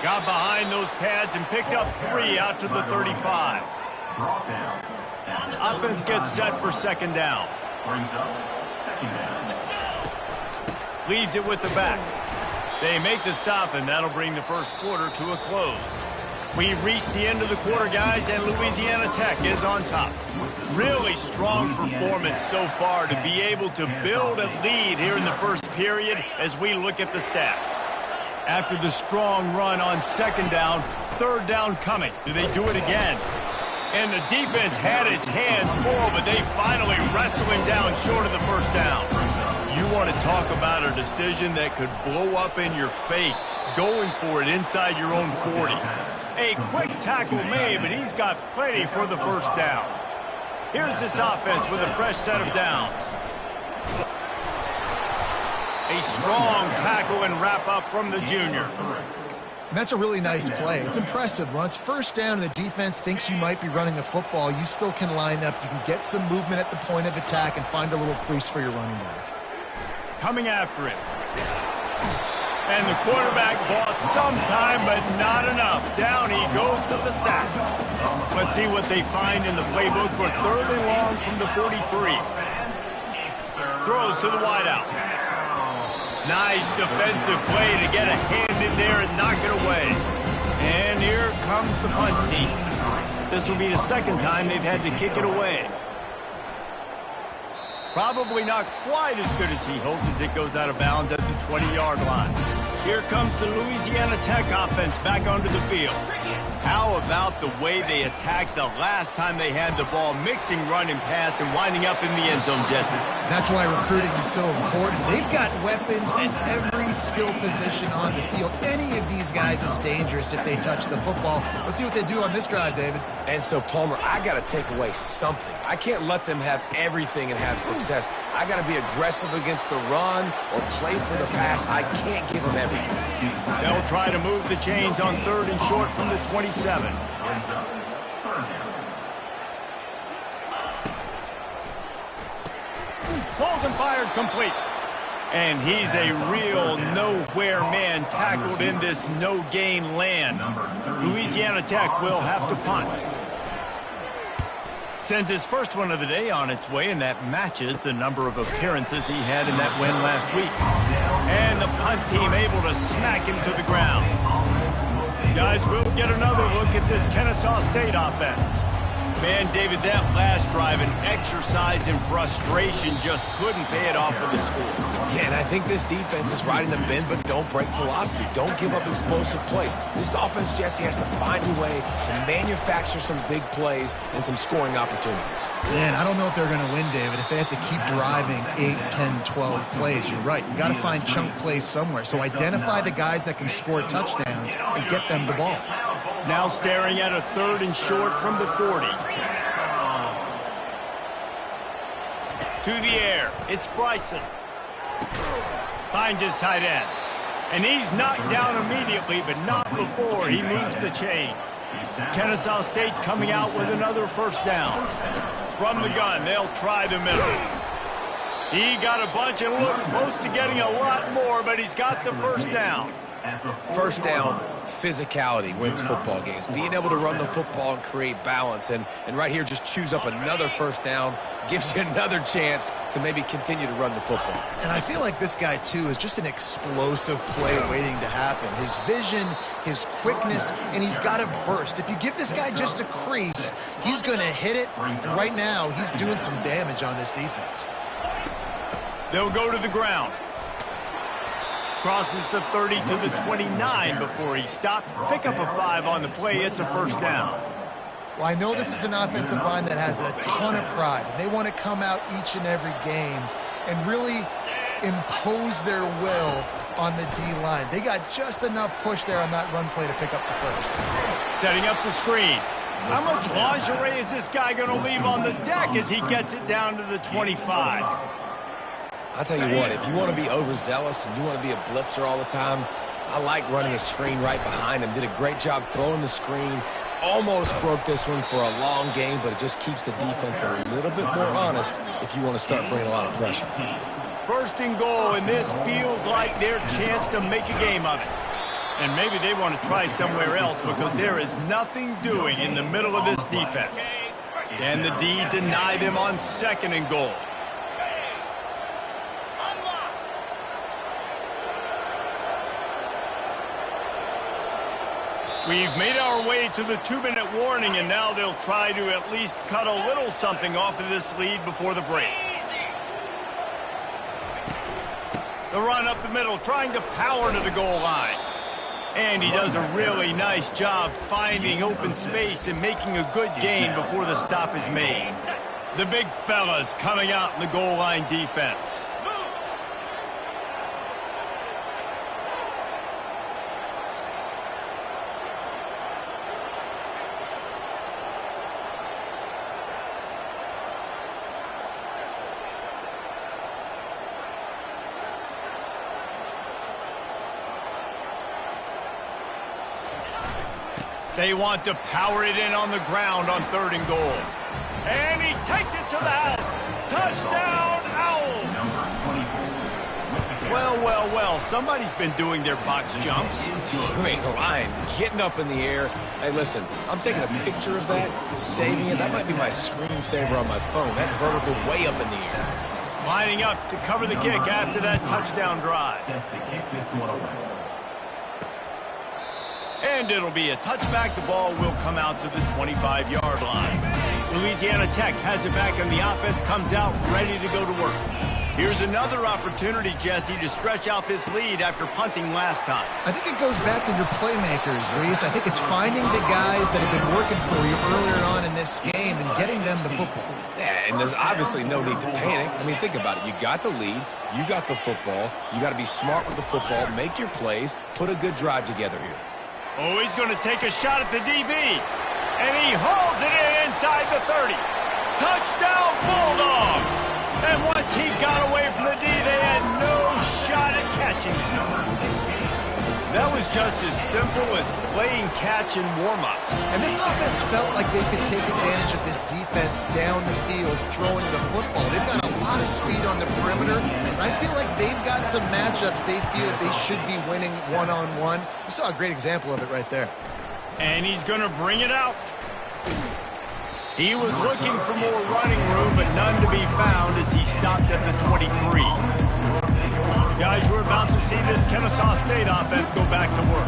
Got behind those pads and picked up 3 out to the 35. Offense gets set for 2nd down. Leaves it with the back. They make the stop, and that'll bring the 1st quarter to a close. We've reached the end of the quarter, guys, and Louisiana Tech is on top. Really strong performance so far to be able to build a lead here in the first period as we look at the stats. After the strong run on second down, third down coming. Do they do it again? And the defense had its hands full, but they finally wrestle him down short of the first down. You want to talk about a decision that could blow up in your face, going for it inside your own 40. A quick tackle made, but he's got plenty for the first down. Here's this offense with a fresh set of downs. A strong tackle and wrap up from the junior.
And that's a really nice play. It's impressive. Once first down and the defense thinks you might be running the football, you still can line up. You can get some movement at the point of attack and find a little crease for your running back.
Coming after it. And the quarterback bought some time, but not enough. Down he goes with the sack. Let's see what they find in the playbook for third and long from the 43. Throws to the wideout. Nice defensive play to get a hand in there and knock it away. And here comes the punt team. This will be the second time they've had to kick it away. Probably not quite as good as he hoped as it goes out of bounds at the 20-yard line. Here comes the Louisiana Tech offense back onto the field. How about the way they attacked the last time they had the ball, mixing run and pass and winding up in the end zone, Jesse?
That's why recruiting is so important. They've got weapons at every skill position on the field. Any of these guys is dangerous if they touch the football. Let's see what they do on this drive, David.
And so, Palmer, I got to take away something. I can't let them have everything and have success. I got to be aggressive against the run or play for the pass. I can't give them everything.
They'll try to move the chains on third and short from the 27. Balls and fired complete. And he's a real nowhere man tackled in this no-gain land. Louisiana Tech will have to punt. Sends his first one of the day on its way, and that matches the number of appearances he had in that win last week. And the punt team able to smack him to the ground. Guys, we'll get another look at this Kennesaw State offense. Man, David, that last drive, an exercise in frustration, just couldn't pay it off for the score.
Yeah, and I think this defense is riding the bend, but don't break philosophy. Don't give up explosive plays. This offense, Jesse, has to find a way to manufacture some big plays and some scoring opportunities.
Man, I don't know if they're going to win, David, if they have to keep driving 8, 10, 12 plays. You're right. You got to find chunk plays somewhere. So identify the guys that can score touchdowns and get them the ball.
Now staring at a third and short from the 40. To the air, it's Bryson. Finds his tight end. And he's knocked down immediately, but not before he moves the chains. Kennesaw State coming out with another first down. From the gun, they'll try the middle. He got a bunch and looked close to getting a lot more, but he's got the first down.
First down, physicality wins football games. Being able to run the football and create balance. And right here, just choose up another first down. Gives you another chance to maybe continue to run the football.
And I feel like this guy, too, is just an explosive play waiting to happen. His vision, his quickness, and he's got a burst. If you give this guy just a crease, he's going to hit it. And right now, he's doing some damage on this defense.
They'll go to the ground. Crosses the 30 to the 29 before he stopped. Pick up a 5 on the play. It's a first down.
Well, I know this is an offensive line that has a ton of pride. They want to come out each and every game and really impose their will on the D-line. They got just enough push there on that run play to pick up the first.
Setting up the screen. How much lingerie is this guy going to leave on the deck as he gets it down to the 25?
I'll tell you what, if you want to be overzealous and you want to be a blitzer all the time, I like running a screen right behind him. Did a great job throwing the screen. Almost broke this one for a long game, but it just keeps the defense a little bit more honest if you want to start bringing a lot of pressure.
First and goal, and this feels like their chance to make a game of it. And maybe they want to try somewhere else because there is nothing doing in the middle of this defense. Can the D deny them on second and goal? We've made our way to the 2-minute warning, and now they'll try to at least cut a little something off of this lead before the break. The run up the middle, trying to power to the goal line. And he does a really nice job finding open space and making a good gain before the stop is made. The big fellas coming out in the goal line defense. They want to power it in on the ground on 3rd and goal. And he takes it to the house. Touchdown, Owls! Well, somebody's been doing their box jumps.
You ain't lying. Getting up in the air. Hey, listen, I'm taking a picture of that, saving it. That might be my screensaver on my phone. That vertical way up in the air.
Lining up to cover the kick after that touchdown drive.
Set to kick this one away.
And it'll be a touchback. The ball will come out to the 25-yard line. Louisiana Tech has it back, and the offense comes out ready to go to work. Here's another opportunity, Jesse, to stretch out this lead after punting last time.
I think it goes back to your playmakers, Reese. I think it's finding the guys that have been working for you earlier on in this game and getting them the football.
Yeah, and there's obviously no need to panic. I mean, think about it. You got the lead. You got the football. You got to be smart with the football, make your plays, put a good drive together here.
Oh, he's going to take a shot at the DB. And he hauls it in inside the 30. Touchdown, Bulldogs! And once he got away from the D, they had no shot at catching it. That was just as simple as playing catch in warm-ups.
And this offense felt like they could take advantage of this defense down the field, throwing the football. They've got a lot of speed on the perimeter, and I feel like they've got some matchups they feel they should be winning one-on-one. We saw a great example of it right there.
And he's going to bring it out. He was looking for more running room, but none to be found as he stopped at the 23. Guys, we're about to see this Kennesaw State offense go back to work.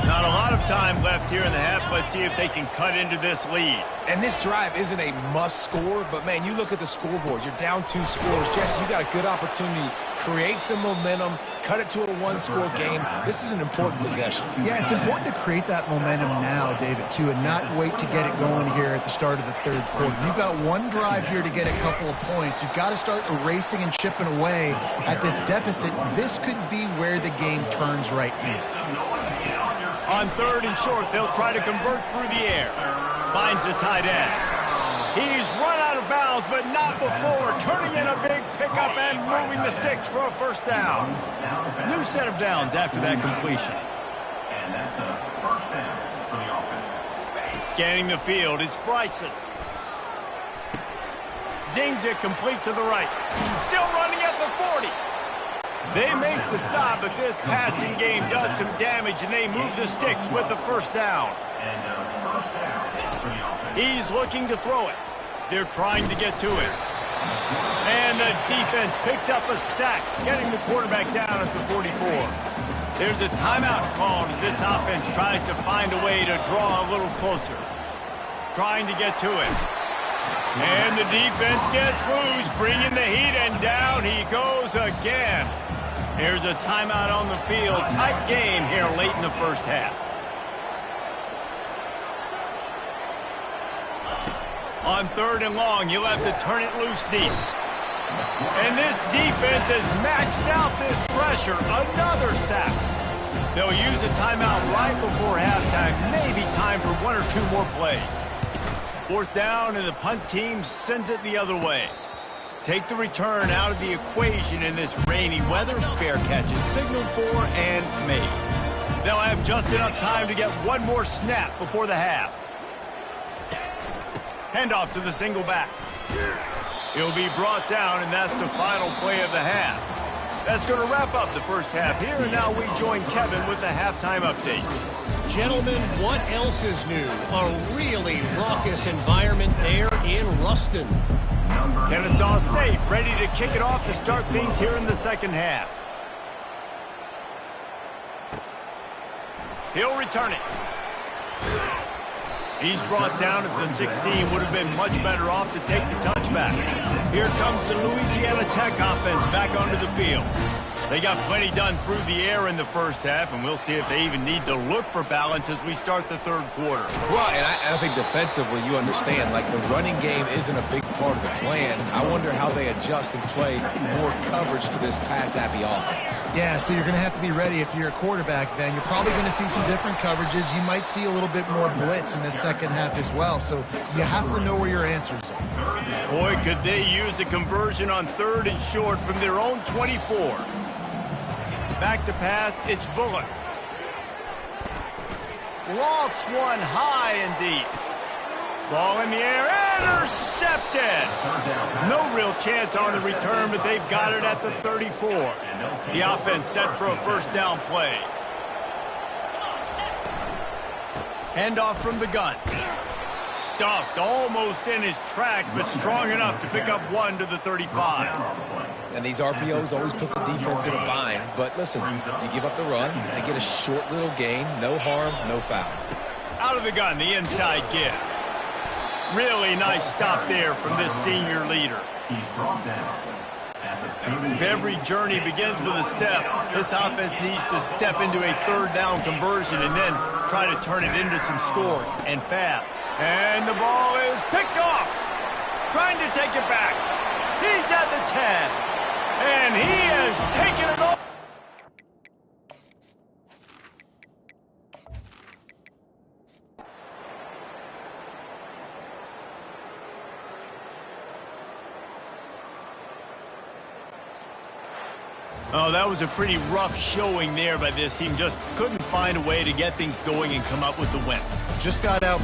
Not a lot of time left here in the half. Let's see if they can cut into this lead.
And this drive isn't a must score, but, man, you look at the scoreboard. You're down 2 scores. Jesse, you got a good opportunity. Create some momentum. Cut it to a 1-score game. This is an important possession.
Yeah, it's important to create that momentum now, David, too, and not wait to get it going here at the start of the 3rd quarter. You've got one drive here to get a couple of points. You've got to start erasing and chipping away at this deficit. This could be where the game turns right here.
On 3rd and short, they'll try to convert through the air. Finds the tight end. He's run out of bounds, but not before turning in a big pickup and moving the sticks for a 1st down. New set of downs after that completion.
And that's a 1st down for the offense.
Scanning the field, it's Bryson. Zings it complete to the right. Still running at the 40. They make the stop, but this passing game does some damage, and they move the sticks with the 1st down.
And 1st down for the offense.
He's looking to throw it. They're trying to get to it. And the defense picks up a sack, getting the quarterback down at the 44. There's a timeout called as this offense tries to find a way to draw a little closer. Trying to get to it. And the defense gets loose, bringing the heat, and down he goes again. Here's a timeout on the field. Tight game here late in the 1st half. On 3rd and long, you'll have to turn it loose deep. And this defense has maxed out this pressure. Another sack. They'll use a timeout right before halftime. Maybe time for 1 or 2 more plays. 4th down, and the punt team sends it the other way. Take the return out of the equation in this rainy weather. Fair catch is signaled for and made. They'll have just enough time to get one more snap before the half. Handoff to the single back. He'll be brought down, and that's the final play of the half. That's going to wrap up the 1st half here, and now we join Kevin with the halftime update.
Gentlemen, what else is new? A really raucous environment there in Ruston.
Kennesaw State ready to kick it off to start things here in the 2nd half. He'll return it. He's brought down at the 16. Would have been much better off to take the touchback. Here comes the Louisiana Tech offense back onto the field. They got plenty done through the air in the first half, and we'll see if they even need to look for balance as we start the third quarter.
Well, and I think defensively, you understand, like the running game isn't a big part of the plan. I wonder how they adjust and play more coverage to this pass-happy offense.
Yeah, so you're going to have to be ready if you're a quarterback then. You're probably going to see some different coverages. You might see a little bit more blitz in the second half as well, so you have to know where your answers are.
Boy, could they use a conversion on 3rd and short from their own 24. Back to pass, it's Bullock. Lofts one high and deep. Ball in the air, intercepted. No real chance on the return, but they've got it at the 34. The offense set for a first down play. Handoff from the gun. Stuffed almost in his tracks, but strong enough to pick up 1 to the 35.
And these RPOs always put the defense in a bind. But listen, you give up the run, they get a short little gain, no harm, no foul.
Out of the gun, the inside give. Really nice stop there from this senior leader.
He's brought down at the 30.
If every journey begins with a step, this offense needs to step into a third down conversion and then try to turn it into some scores and fast. And the ball is picked off. Trying to take it back. He's at the 10. And he has taken it off. Oh, that was a pretty rough showing there by this team. Just couldn't find a way to get things going and come up with the win.
Just got out.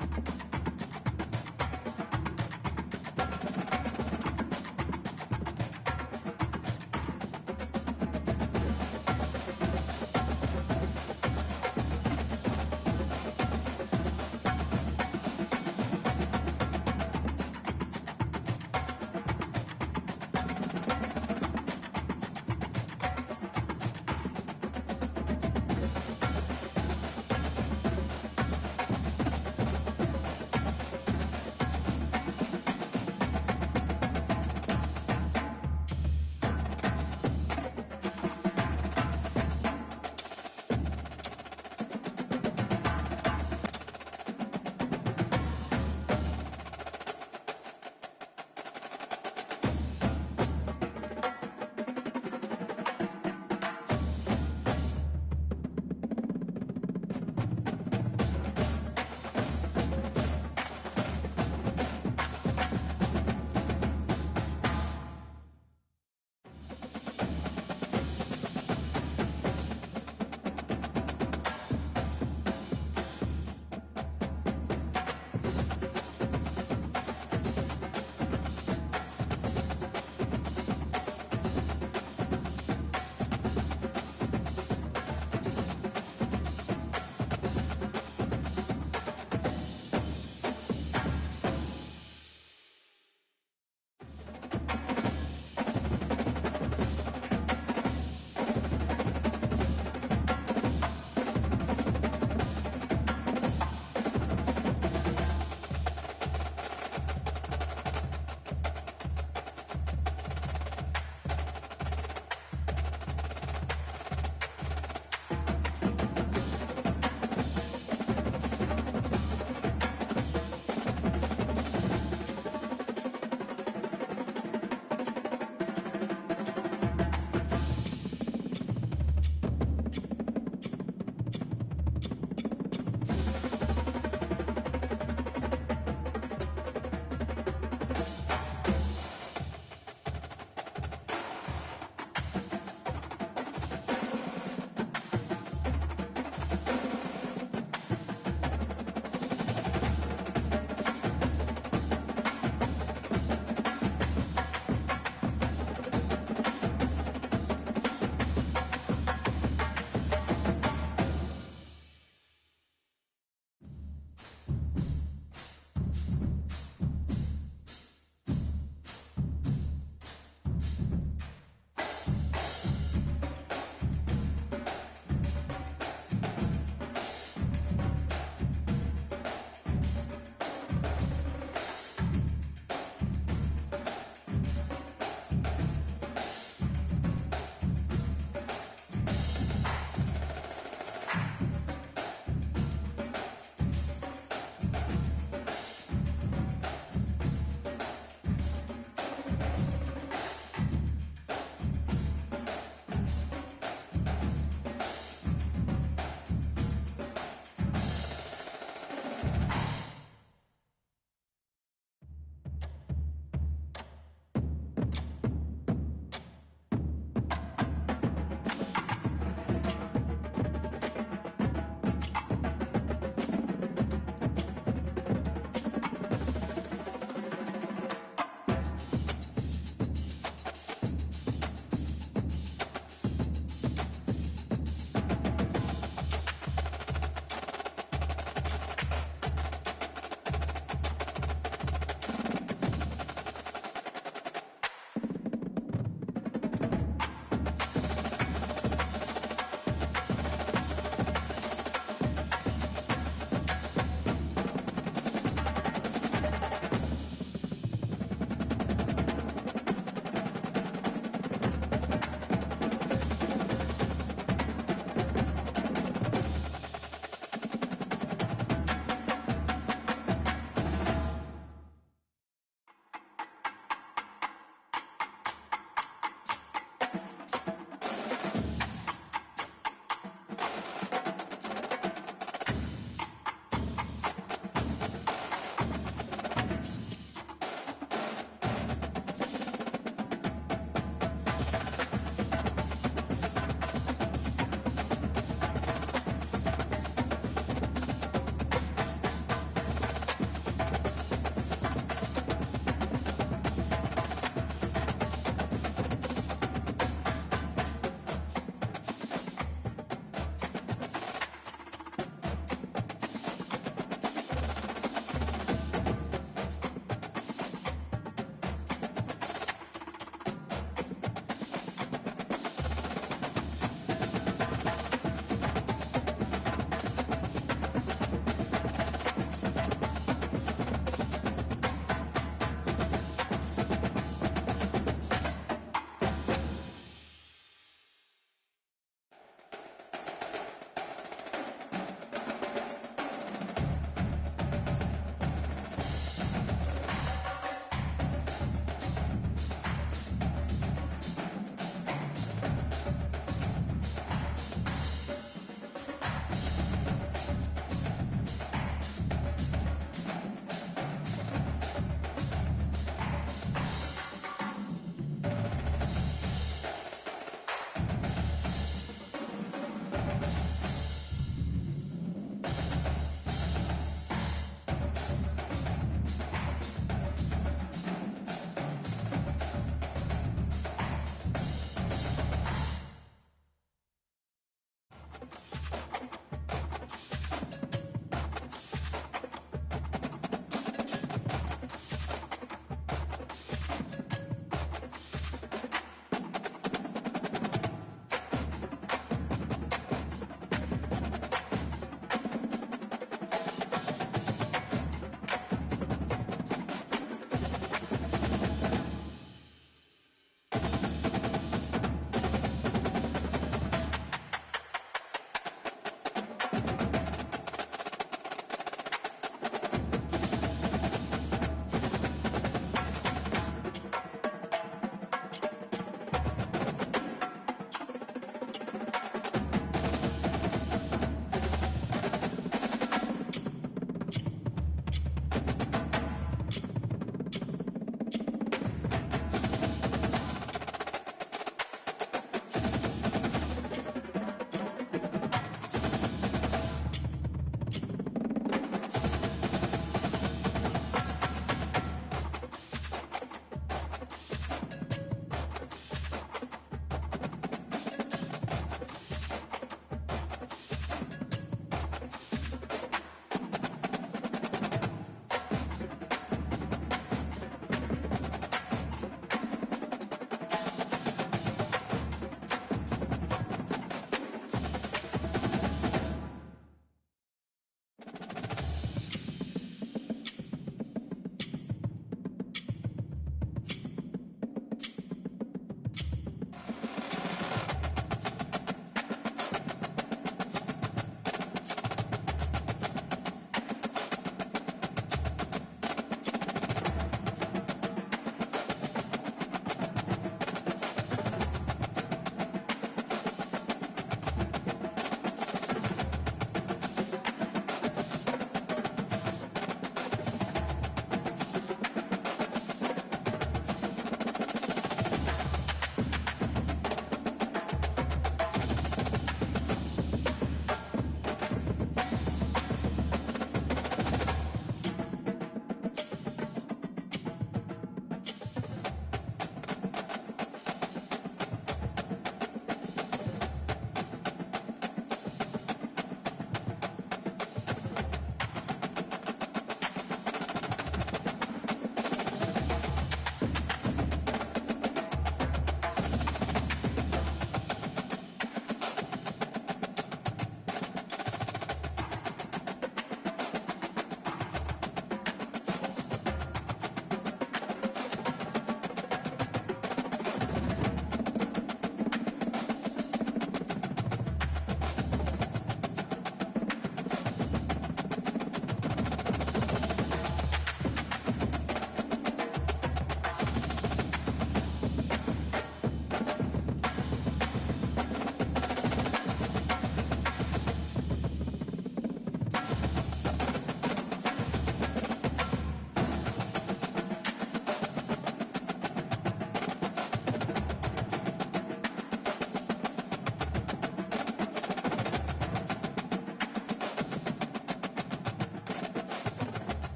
it.